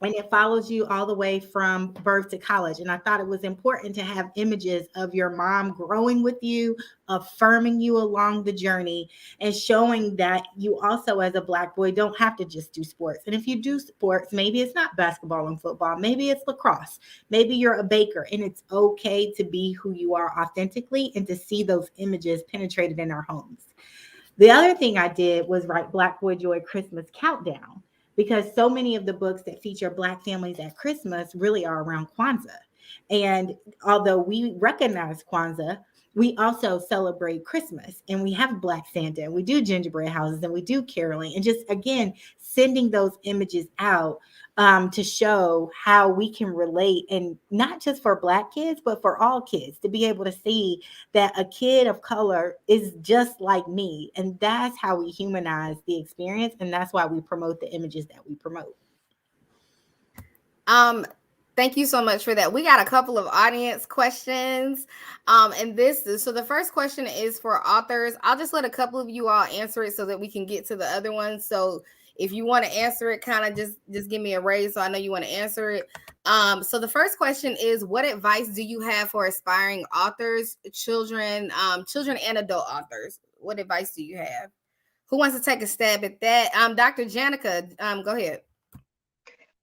[SPEAKER 12] and it follows you all the way from birth to college. And I thought it was important to have images of your mom growing with you, affirming you along the journey, and showing that you also, as a Black boy, don't have to just do sports. And if you do sports, maybe it's not basketball and football, maybe it's lacrosse, maybe you're a baker, and it's okay to be who you are authentically and to see those images penetrated in our homes. The other thing I did was write Black Boy Joy Christmas Countdown, because so many of the books that feature Black families at Christmas really are around Kwanzaa. And although we recognize Kwanzaa, we also celebrate Christmas, and we have Black Santa, and we do gingerbread houses, and we do caroling, and just, again, sending those images out to show how we can relate, and not just for Black kids, but for all kids, to be able to see that a kid of color is just like me. And that's how we humanize the experience. And that's why we promote the images that we promote.
[SPEAKER 6] Thank you so much for that. We got a couple of audience questions. So the first question is for authors. I'll just let a couple of you all answer it so that we can get to the other ones. So If you want to answer it, kind of just give me a raise so I know you want to answer it. So the first question is, what advice do you have for aspiring authors, children and adult authors? What advice do you have? Who wants to take a stab at that? Dr. Janica, go ahead.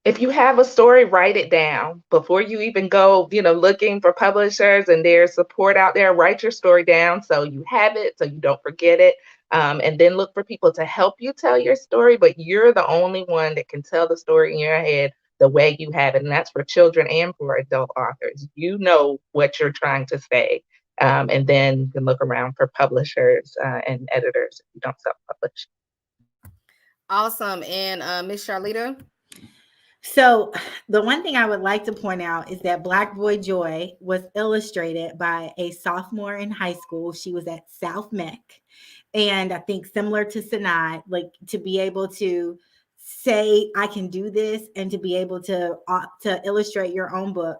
[SPEAKER 11] If you have a story, write it down before you even go, looking for publishers, and there's support out there. Write your story down so you have it, so you don't forget it. And then look for people to help you tell your story, but you're the only one that can tell the story in your head the way you have it. And that's for children and for adult authors. You know what you're trying to say. And then you can look around for publishers and editors if you don't self-publish.
[SPEAKER 6] Awesome. And Miss Charlita?
[SPEAKER 12] So the one thing I would like to point out is that Black Boy Joy was illustrated by a sophomore in high school. She was at South Meck. And I think similar to Sanaa, like to be able to say, I can do this, and to be able to illustrate your own book.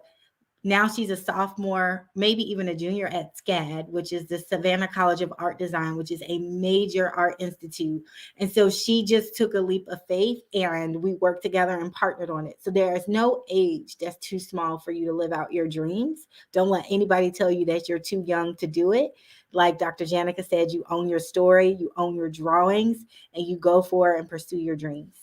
[SPEAKER 12] Now she's a sophomore, maybe even a junior at SCAD, which is the Savannah College of Art Design, which is a major art institute. And so she just took a leap of faith, and we worked together and partnered on it. So there is no age that's too small for you to live out your dreams. Don't let anybody tell you that you're too young to do it. Like Dr. Janica said, you own your story, you own your drawings, and you go for it and pursue your dreams.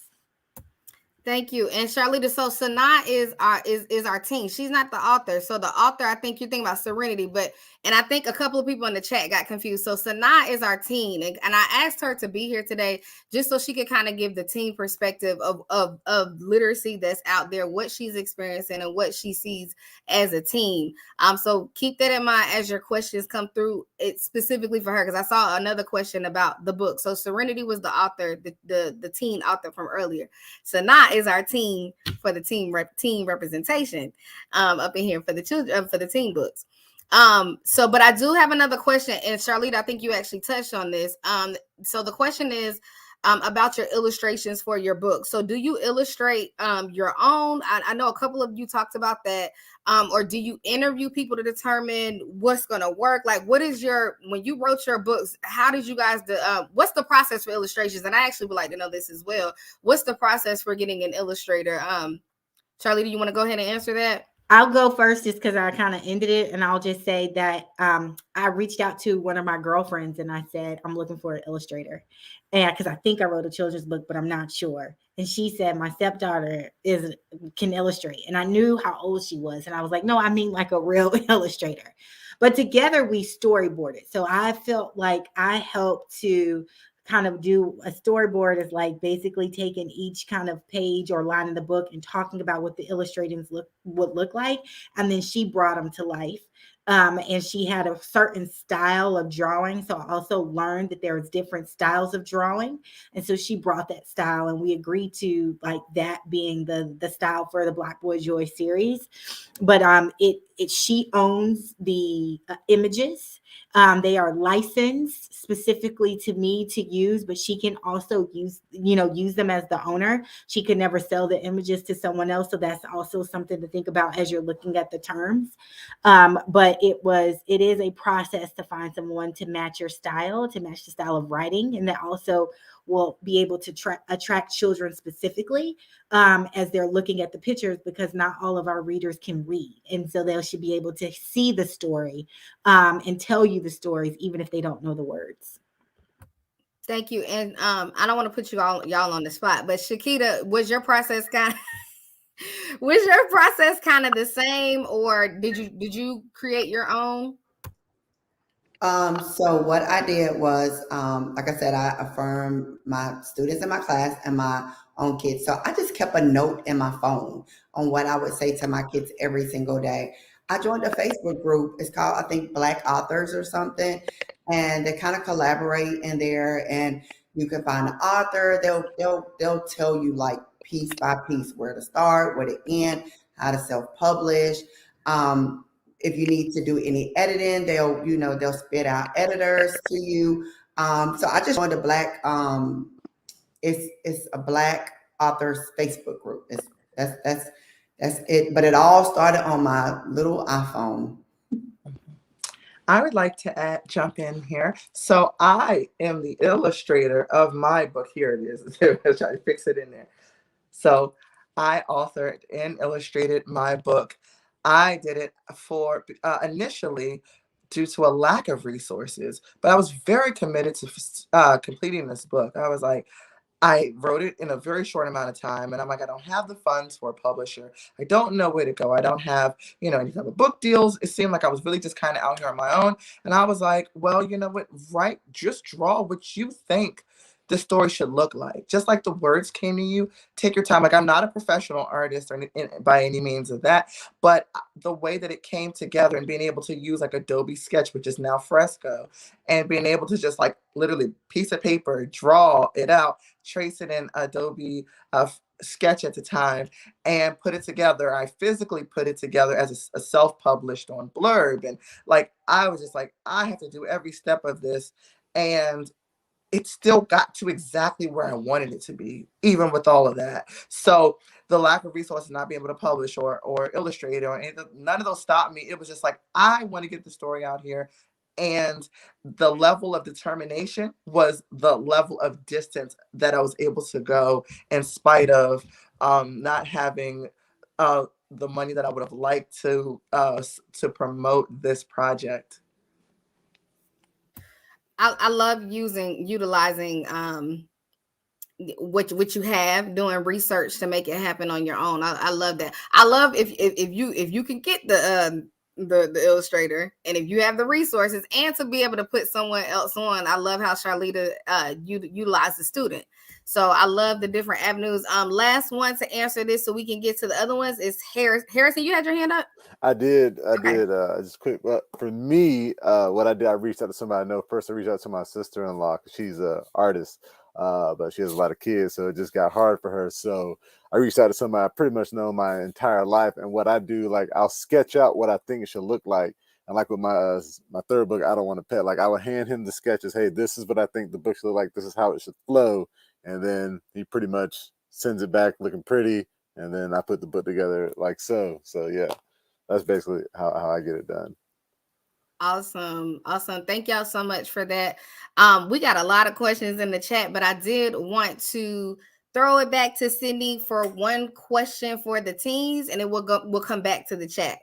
[SPEAKER 6] Thank you. And Charlita, so Sanaa is our team. She's not the author. So the author, I think you think about Serenity, and I think a couple of people in the chat got confused. So Sanaa is our teen. And I asked her to be here today just so she could kind of give the teen perspective of literacy that's out there, what she's experiencing and what she sees as a teen. So keep that in mind as your questions come through. It's specifically for her, because I saw another question about the book. So Serenity was the author, the teen author from earlier. Sanaa is our team for the team representation up in here for the children, for the teen books. But I do have another question, and Charlita, I think you actually touched on this. So the question is about your illustrations for your book. So do you illustrate your own? I know a couple of you talked about that. Or do you interview people to determine what's going to work? Like, when you wrote your books, how did you guys what's the process for illustrations? And I actually would like to know this as well. What's the process for getting an illustrator? Charlie, do you want to go ahead and answer that?
[SPEAKER 12] I'll go first just because I kind of ended it. And I'll just say that I reached out to one of my girlfriends and I said, I'm looking for an illustrator. And because I think I wrote a children's book, but I'm not sure. And she said, my stepdaughter can illustrate. And I knew how old she was. And I was like, no, I mean like a real illustrator. But together we storyboarded. So I felt like I helped to kind of do a storyboard, is like basically taking each kind of page or line in the book and talking about what the illustrations would look like. And then she brought them to life. And she had a certain style of drawing. So I also learned that there was different styles of drawing. And so she brought that style, and we agreed to like that being the style for the Black Boy Joy series. But she owns the images. They are licensed specifically to me to use, but she can also use them as the owner. She could never sell the images to someone else. So that's also something to think about as you're looking at the terms. But it is a process to find someone to match your style, to match the style of writing. And that also will be able to attract children specifically as they're looking at the pictures, because not all of our readers can read. And so they should be able to see the story and tell you the stories, even if they don't know the words.
[SPEAKER 6] Thank you. And I don't want to put y'all on the spot, but Shakita, was your process kind of the same, or did you create your own?
[SPEAKER 10] So what I did was, like I said, I affirmed my students in my class and my own kids. So I just kept a note in my phone on what I would say to my kids every single day. I joined a Facebook group. It's called, I think, Black Authors or something. And they kind of collaborate in there, and you can find an author. They'll tell you like piece by piece where to start, where to end, how to self-publish. If you need to do any editing, they'll spit out editors to you. So I just joined a Black, it's a Black Authors Facebook group. That's it. But it all started on my little iPhone.
[SPEAKER 13] I would like to jump in here. So I am the illustrator of my book. Here it is. I try to fix it in there. So I authored and illustrated my book. I did it for initially due to a lack of resources, but I was very committed to completing this book. I was like, I wrote it in a very short amount of time, and I'm like, I don't have the funds for a publisher. I don't know where to go. I don't have, any type of book deals. It seemed like I was really just kind of out here on my own. And I was like, well, you know what? Just draw what you think the story should look like. Just like the words came to you, take your time. Like, I'm not a professional artist or by any means of that, but the way that it came together and being able to use like Adobe Sketch, which is now Fresco, and being able to just like literally piece of paper, draw it out, trace it in Adobe Sketch at the time, and put it together. I physically put it together as a self-published on Blurb. And like, I was just like, I have to do every step of this. And it still got to exactly where I wanted it to be, even with all of that. So the lack of resources, not being able to publish or illustrate or none of those stopped me. It was just like, I want to get the story out here. And the level of determination was the level of distance that I was able to go in spite of not having the money that I would have liked to promote this project.
[SPEAKER 6] I love utilizing what you have, doing research to make it happen on your own. I love that. I love if you can get the illustrator, and if you have the resources, and to be able to put someone else on. I love how Charlita utilized the student. So I love the different avenues. Last one to answer this so we can get to the other ones is Harrison, you had your hand up?
[SPEAKER 8] I did. Just quick. But for me, what I did, I reached out to somebody I know. First, I reached out to my sister-in-law. She's an artist, but she has a lot of kids, so it just got hard for her. So I reached out to somebody I pretty much know my entire life. And what I do, like, I'll sketch out what I think it should look like. And like with my third book, I Don't Want to Pet, like I would hand him the sketches. Hey, this is what I think the book should look like. This is how it should flow. And then he pretty much sends it back looking pretty. And then I put the book together like so. So yeah, that's basically how I get it done.
[SPEAKER 6] Awesome. Thank y'all so much for that. We got a lot of questions in the chat, but I did want to throw it back to Sydney for one question for the teens, and then we'll come back to the chat.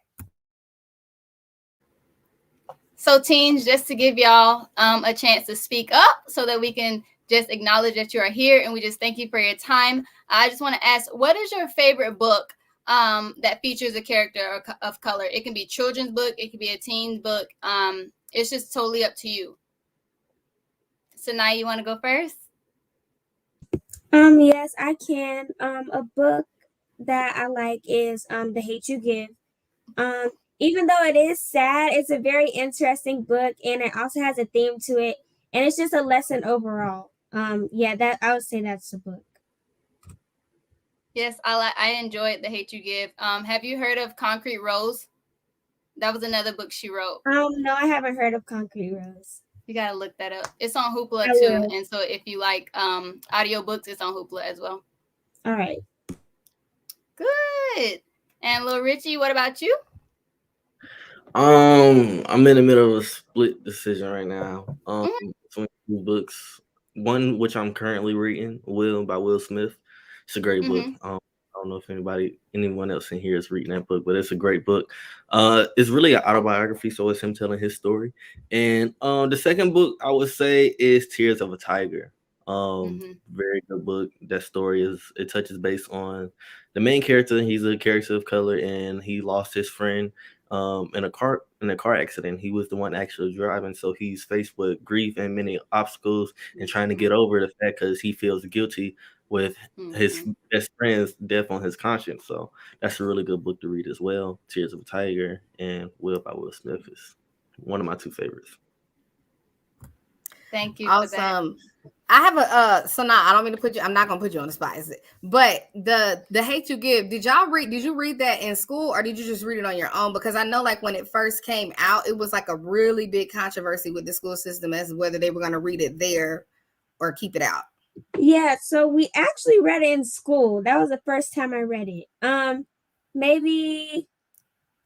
[SPEAKER 7] So teens, just to give y'all a chance to speak up so that we can just acknowledge that you are here, and we just thank you for your time. I just want to ask, what is your favorite book that features a character of color? It can be a children's book, it can be a teen book. It's just totally up to you. So now you want to go first?
[SPEAKER 5] Yes, I can. A book that I like is The Hate U Give. Even though it is sad, it's a very interesting book, and it also has a theme to it, and it's just a lesson overall. That I would say that's the book.
[SPEAKER 7] Yes, I enjoyed The Hate U Give. Have you heard of Concrete Rose? That was another book she wrote.
[SPEAKER 5] No, I haven't heard of Concrete Rose.
[SPEAKER 7] You gotta look that up. It's on Hoopla too, and so if you like audiobooks, it's on Hoopla as well.
[SPEAKER 5] All right.
[SPEAKER 7] Good. And Lil Richie, what about you?
[SPEAKER 14] I'm in the middle of a split decision right now. Between two books. One which I'm currently reading, Will by Will Smith. It's a great book. I don't know if anyone else in here is reading that book, but it's a great book. It's really an autobiography, so it's him telling his story. And the second book I would say is Tears of a Tiger. Very good book. That story it touches base on the main character. He's a character of color, and he lost his friend in a car accident. He was the one actually driving, so he's faced with grief and many obstacles and trying to get over the fact because he feels guilty with his best friend's death on his conscience. So that's a really good book to read as well. Tears of a Tiger and Will by Will Smith is one of my two favorites.
[SPEAKER 7] Thank you.
[SPEAKER 6] Awesome. I have a so now I don't mean to put you, I'm not gonna put you on the spot, is it? But the Hate U Give, did you read that in school, or did you just read it on your own? Because I know like when it first came out, it was like a really big controversy with the school system as whether they were gonna read it there or keep it out.
[SPEAKER 5] Yeah, so we actually read it in school. That was the first time I read it. Maybe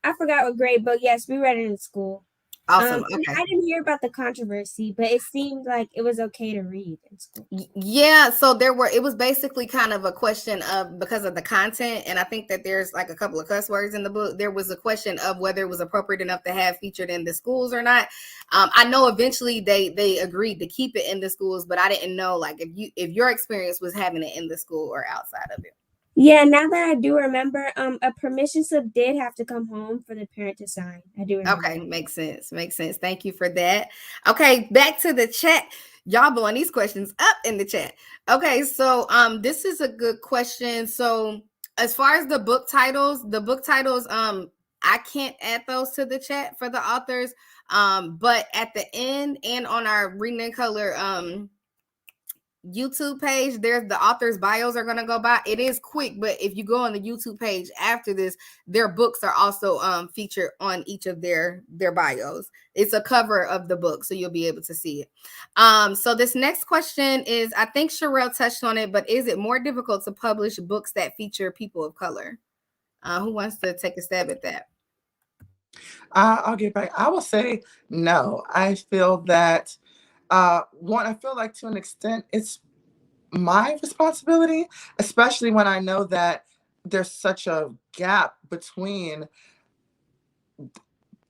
[SPEAKER 5] I forgot what grade, but yes, we read it in school.
[SPEAKER 6] Awesome.
[SPEAKER 15] And
[SPEAKER 6] Okay.
[SPEAKER 15] I didn't hear about the controversy, but it seemed like it was okay to read in school.
[SPEAKER 6] Yeah, so it was basically kind of a question of, because of the content, and I think that there's like a couple of cuss words in the book. There was a question of whether it was appropriate enough to have featured in the schools or not. I know eventually they agreed to keep it in the schools, but I didn't know like if your experience was having it in the school or outside of it.
[SPEAKER 15] Yeah, now that I do remember, a permission slip did have to come home for the parent to sign. I do remember.
[SPEAKER 6] Okay, makes sense. Makes sense. Thank you for that. Okay, back to the chat. Y'all blowing these questions up in the chat. Okay, so this is a good question. So as far as the book titles, I can't add those to the chat for the authors. But at the end and on our Reading in Color YouTube page, there's the authors' bios are going to go by. It is quick, but if you go on the YouTube page after this, their books are also featured on each of their bios. It's a cover of the book, so you'll be able to see it. So this next question is, I think Sherelle touched on it, but is it more difficult to publish books that feature people of color? Who wants to take a stab at that?
[SPEAKER 13] I'll get back. I will say no. I feel that I feel like to an extent it's my responsibility, especially when I know that there's such a gap between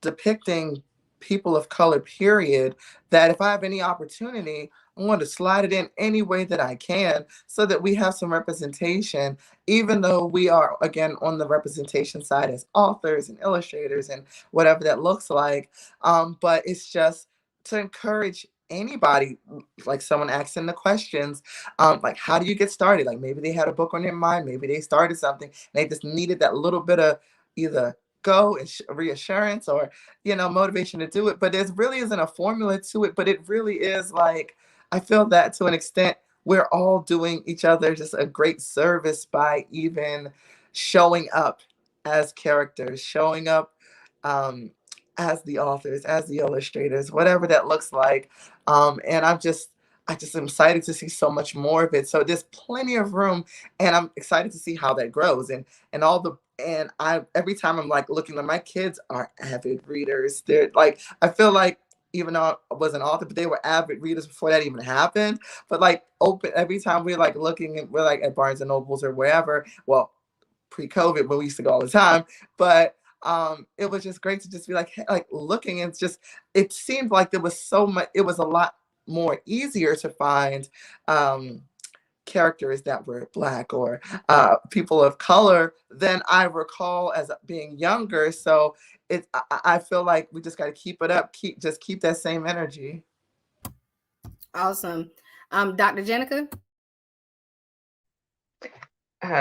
[SPEAKER 13] depicting people of color, period, that if I have any opportunity, I want to slide it in any way that I can so that we have some representation, even though we are, again, on the representation side as authors and illustrators and whatever that looks like. But it's just to encourage anybody, like someone asking the questions, like, how do you get started? Like maybe they had a book on their mind, maybe they started something, and they just needed that little bit of either go and reassurance or motivation to do it. But there really isn't a formula to it, but it really is like, I feel that to an extent we're all doing each other just a great service by even showing up as characters, showing up as the authors, as the illustrators, whatever that looks like. And I just am excited to see so much more of it. So there's plenty of room, and I'm excited to see how that grows. And I every time I'm like looking at my kids are avid readers. They're like, I feel like even though I was an author, but they were avid readers before that even happened. But like open every time we're like looking and we're like at Barnes and Nobles or wherever. Well, pre-COVID, when we used to go all the time, but it was just great to just be like looking, and it seemed like there was so much. It was a lot more easier to find characters that were Black or people of color than I recall as being younger. So I feel like we just got to keep it up, keep that same energy.
[SPEAKER 6] Awesome. Dr. Jenica?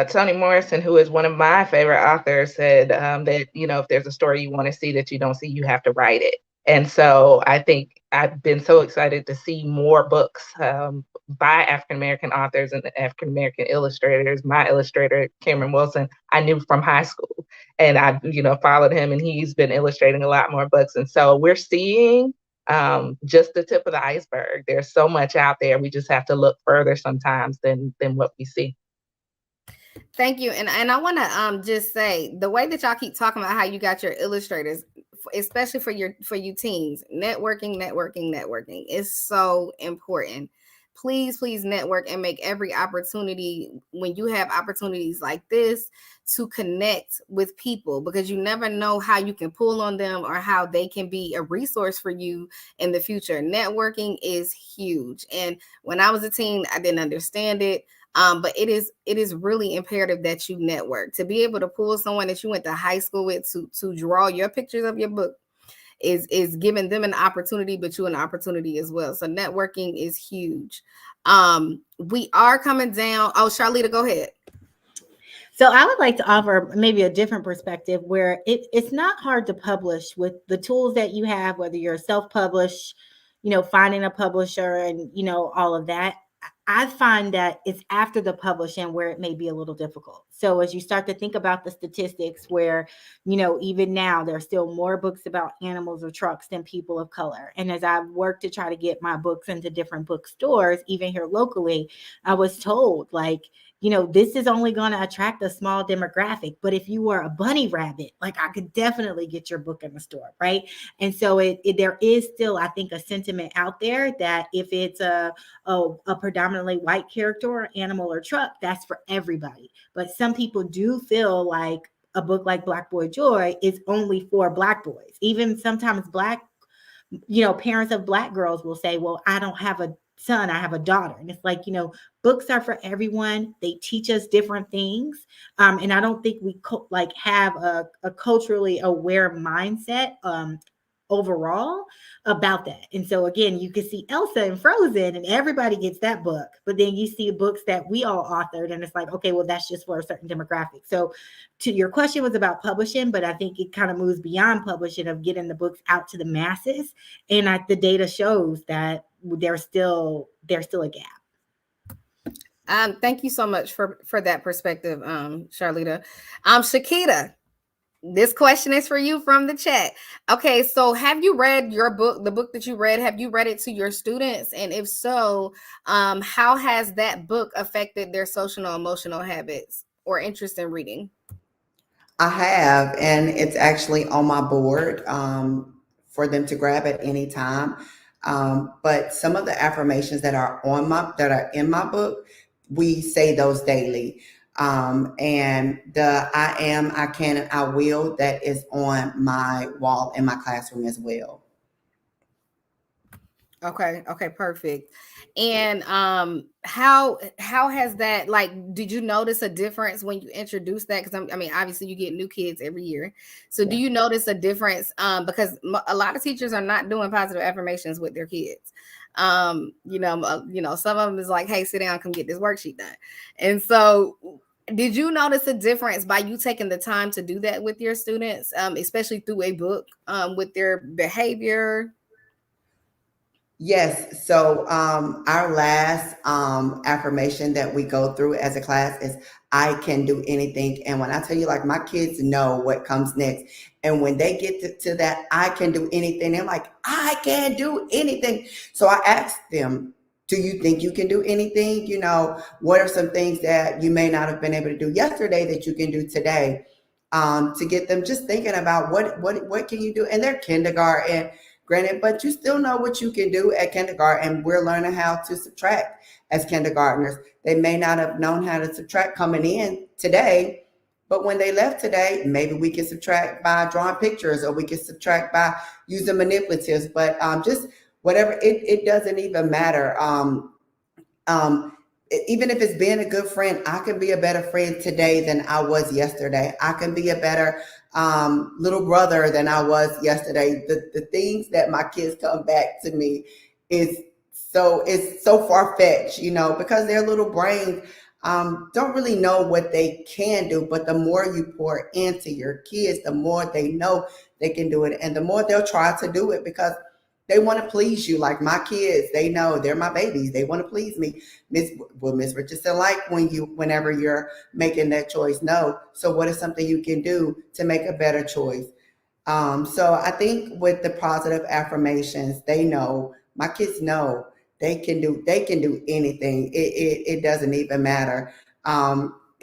[SPEAKER 11] Toni Morrison, who is one of my favorite authors, said that, if there's a story you want to see that you don't see, you have to write it. And so I think I've been so excited to see more books by African-American authors and African-American illustrators. My illustrator, Cameron Wilson, I knew from high school, and I, followed him, and he's been illustrating a lot more books. And so we're seeing just the tip of the iceberg. There's so much out there. We just have to look further sometimes than what we see.
[SPEAKER 6] Thank you. And I want to just say, the way that y'all keep talking about how you got your illustrators, especially for you teens, networking is so important. Please network and make every opportunity, when you have opportunities like this, to connect with people, because you never know how you can pull on them or how they can be a resource for you in the future. Networking is huge. And when I was a teen, I didn't understand it. But it is really imperative that you network. To be able to pull someone that you went to high school with to draw your pictures of your book is giving them an opportunity, but you an opportunity as well. So networking is huge. We are coming down. Oh, Charlita, go ahead.
[SPEAKER 12] So I would like to offer maybe a different perspective where it's not hard to publish with the tools that you have, whether you're self-published, finding a publisher and, all of that. I find that it's after the publishing where it may be a little difficult. So as you start to think about the statistics where, even now there's still more books about animals or trucks than people of color. And as I work to try to get my books into different bookstores, even here locally, I was told, like, this is only going to attract a small demographic. But if you were a bunny rabbit, like, I could definitely get your book in the store, right? And so there is still, I think, a sentiment out there that if it's a predominantly white character or animal or truck, that's for everybody. But some people do feel like a book like Black Boy Joy is only for Black boys. Even sometimes parents of Black girls will say, well, I don't have a son, I have a daughter. And it's like, books are for everyone. They teach us different things. And I don't think we have a culturally aware mindset overall about that. And so again, you can see Elsa and Frozen and everybody gets that book, but then you see books that we all authored and it's like, okay, well, that's just for a certain demographic. So to your question was about publishing, but I think it kind of moves beyond publishing of getting the books out to the masses. And the data shows that there's still a gap.
[SPEAKER 6] Thank you so much for that perspective, Charlita. Shakita, this question is for you from the chat. Okay, so have you read your book, the book that you read, have you read it to your students? And if so, how has that book affected their social and emotional habits or interest in reading?
[SPEAKER 10] I have, and it's actually on my board for them to grab at any time. But some of the affirmations that are in my book, we say those daily. And the I am, I can, and I will, that is on my wall in my classroom as well.
[SPEAKER 6] Okay, perfect. And how has that, like, did you notice a difference when you introduced that? Because obviously you get new kids every year. So do you notice a difference? Because a lot of teachers are not doing positive affirmations with their kids. Some of them is like, hey, sit down, come get this worksheet done. And so did you notice a difference by you taking the time to do that with your students, especially through a book, with their behavior?
[SPEAKER 10] Yes. So our last affirmation that we go through as a class is I can do anything. And when I tell you, like, my kids know what comes next. And when they get to that, I can do anything, they're like, I can do anything. So I asked them, do you think you can do anything? What are some things that you may not have been able to do yesterday that you can do today? To get them just thinking about what can you do? And they're kindergarten, granted, but you still know what you can do at kindergarten. And we're learning how to subtract as kindergartners. They may not have known how to subtract coming in today, but when they left today, maybe we can subtract by drawing pictures, or we can subtract by using manipulatives, but just whatever, it doesn't even matter. Even if it's being a good friend, I can be a better friend today than I was yesterday. I can be a better little brother than I was yesterday. The things that my kids come back to me it's so far-fetched, because their little brains don't really know what they can do. But the more you pour into your kids, the more they know they can do it, and the more they'll try to do it because they want to please you. Like my kids, they know they're my babies. They want to please me. Miss Richardson, like whenever you're making that choice? No. So what is something you can do to make a better choice? So I think with the positive affirmations, they know, my kids know they can do anything. It doesn't even matter.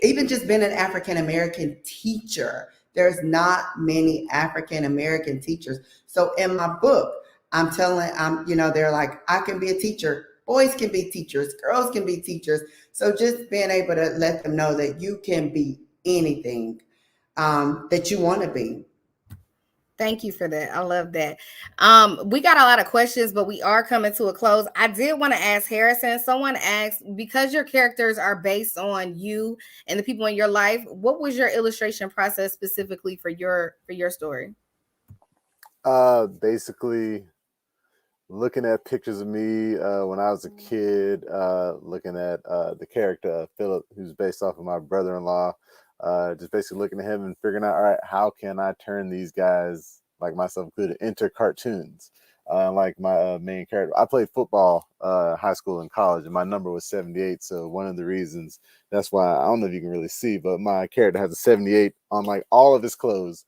[SPEAKER 10] Even just being an African-American teacher, there's not many African-American teachers. So in my book, they're like, I can be a teacher. Boys can be teachers. Girls can be teachers. So just being able to let them know that you can be anything that you want to be.
[SPEAKER 6] Thank you for that. I love that. We got a lot of questions, but we are coming to a close. I did want to ask Harrison. Someone asked, because your characters are based on you and the people in your life, what was your illustration process specifically for your story?
[SPEAKER 8] Basically looking at pictures of me when I was a kid, looking at the character Philip, who's based off of my brother-in-law, just basically looking at him and figuring out, all right, how can I turn these guys like myself included into cartoons? Like my main character, I played football high school and college, and my number was 78. So one of the reasons, that's why, I don't know if you can really see, but my character has a 78 on like all of his clothes,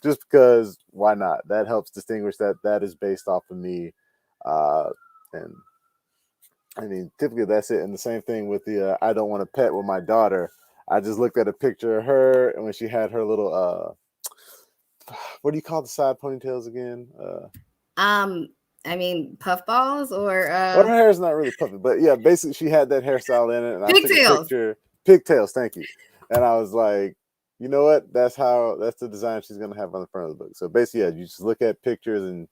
[SPEAKER 8] just because why not? That helps distinguish that is based off of me. And I mean, typically that's it. And the same thing with the I don't want a pet with my daughter. I just looked at a picture of her, and when she had her little what do you call the side ponytails again?
[SPEAKER 6] I mean, puffballs or
[SPEAKER 8] well, her hair is not really puffy, but yeah, basically she had that hairstyle in it, and I took a picture. Pigtails, thank you. And I was like, you know what? That's the design she's gonna have on the front of the book. So basically, yeah, you just look at pictures and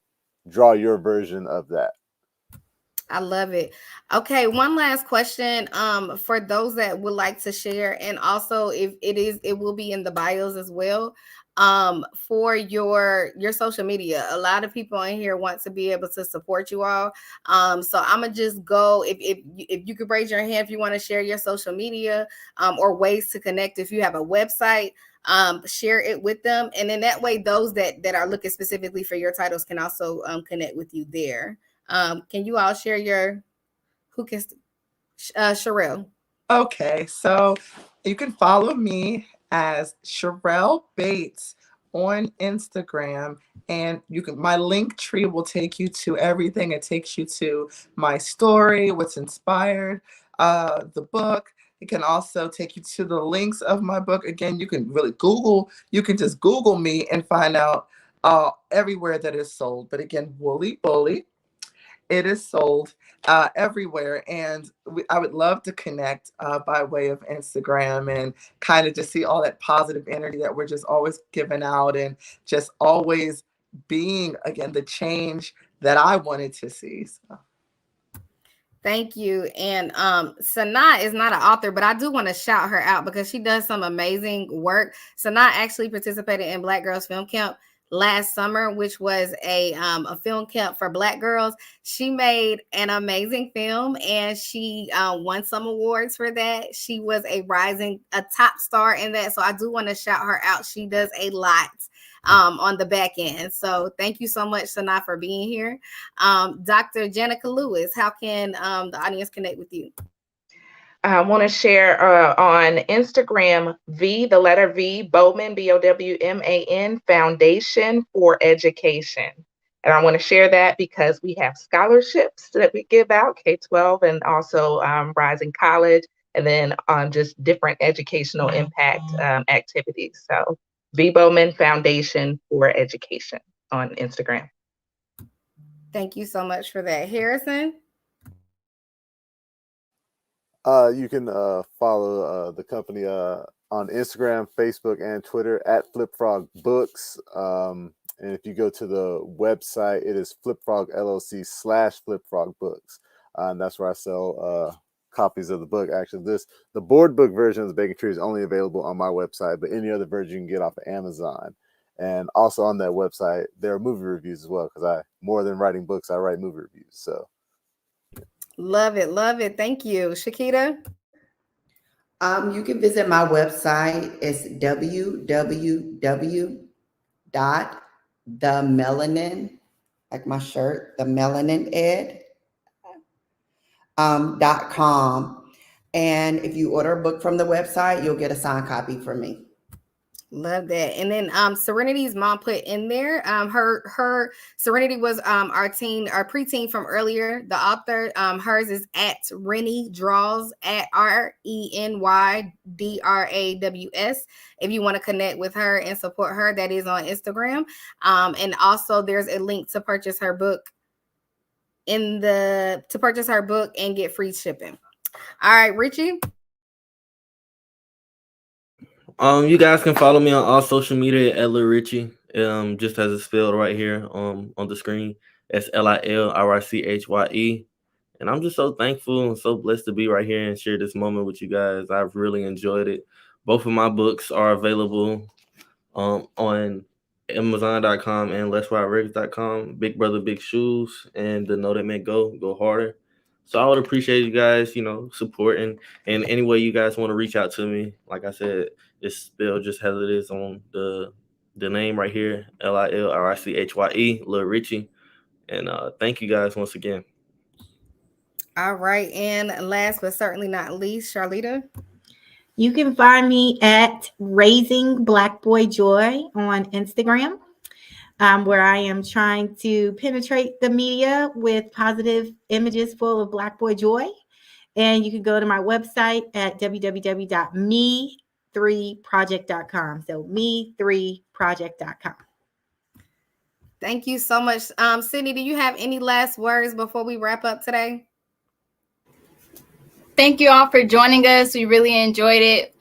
[SPEAKER 8] draw your version of that.
[SPEAKER 6] I love it. Okay, one last question. For those that would like to share, and also if it will be in the bios as well. For your social media, a lot of people in here want to be able to support you all. So I'm gonna just go. If you could raise your hand if you want to share your social media, or ways to connect. If you have a website, share it with them, and then that way those that are looking specifically for your titles can also connect with you there. Can you all share your, who can, Sherelle?
[SPEAKER 13] Okay, so you can follow me as Sherelle Bates on Instagram, and my link tree will take you to everything. It takes you to my story, what's inspired the book. It can also take you to the links of my book. Again, you can just Google me and find out everywhere that it's sold. But again, Wooly Bully. It is sold everywhere, and I would love to connect by way of Instagram and kind of just see all that positive energy that we're just always giving out, and just always being, again, the change that I wanted to see. So.
[SPEAKER 6] Thank you. And Sanaa is not an author, but I do want to shout her out because she does some amazing work. Sanaa actually participated in Black Girls Film Camp last summer, which was a film camp for Black girls. She made an amazing film, and she won some awards for that. She was a top star in that. So I do want to shout her out. She does a lot on the back end. So thank you so much, Sanaa, for being here. Dr. Jenica Lewis, how can the audience connect with you?
[SPEAKER 11] I want to share on Instagram, the letter V, Bowman, Bowman Foundation for Education. And I want to share that because we have scholarships that we give out, K-12, and also Rising College, and then just different educational impact activities. So V. Bowman Foundation for Education on Instagram.
[SPEAKER 6] Thank you so much for that. Harrison?
[SPEAKER 8] You can follow the company on Instagram, Facebook, and Twitter at FlipFrog Books. And if you go to the website, it is FlipFrog LLC /FlipFrog Books. And that's where I sell copies of the book. Actually, the board book version of The Bacon Tree is only available on my website, but any other version you can get off of Amazon. And also on that website, there are movie reviews as well, because more than writing books, I write movie reviews. So.
[SPEAKER 6] Love it. Love it. Thank you. Shakita?
[SPEAKER 10] You can visit my website. It's www.themelanin, like my shirt, themelanined.com. And if you order a book from the website, you'll get a signed copy from me.
[SPEAKER 6] Love that. And then Serenity's mom put in there, her Serenity was our preteen from earlier. The author, hers is at Renny Draws, at RENYDRAWS. If you want to connect with her and support her, that is on Instagram. And also there's a link to purchase her book and get free shipping. All right, Richie.
[SPEAKER 14] You guys can follow me on all social media at Lil Richie, just as it's spelled right here on the screen. It's LILRICHYE. And I'm just so thankful and so blessed to be right here and share this moment with you guys. I've really enjoyed it. Both of my books are available on Amazon.com and Let'sRideRecords.com. Big Brother Big Shoes and The Know That May Go Harder. So I would appreciate you guys, supporting. And any way you guys want to reach out to me, like I said, it's spelled just as it is on the name right here, LILRICHYE, Lil Richie. And thank you guys once again.
[SPEAKER 6] All right. And last but certainly not least, Charlita.
[SPEAKER 12] You can find me at Raising Black Boy Joy on Instagram. where I am trying to penetrate the media with positive images full of Black boy joy. And you can go to my website at www.me3project.com. So me3project.com.
[SPEAKER 6] Thank you so much. Sydney, do you have any last words before we wrap up today?
[SPEAKER 7] Thank you all for joining us. We really enjoyed it.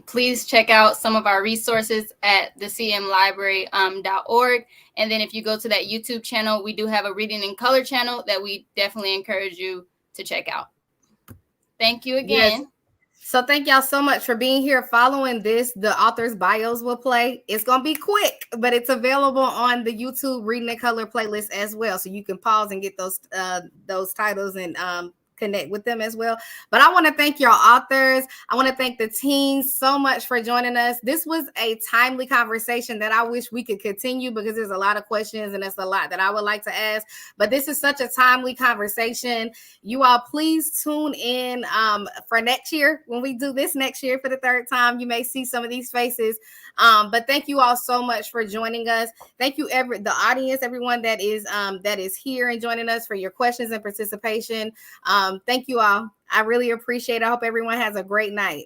[SPEAKER 7] Please check out some of our resources at thecmlibrary.org. And then if you go to that YouTube channel, we do have a reading in color channel that we definitely encourage you to check out. Thank you again.
[SPEAKER 6] Yes. So thank y'all so much for being here. Following this, the author's bios will play. It's going to be quick, but it's available on the YouTube Reading in Color playlist as well. So you can pause and get those titles and connect with them as well. But I want to thank your authors. I want to thank the teens so much for joining us. This was a timely conversation that I wish we could continue because there's a lot of questions and there's a lot that I would like to ask. But this is such a timely conversation. You all please tune in for next year. When we do this next year for the third time, you may see some of these faces. But thank you all so much for joining us. Thank you, the audience, everyone that is here and joining us for your questions and participation. Thank you all. I really appreciate it. I hope everyone has a great night.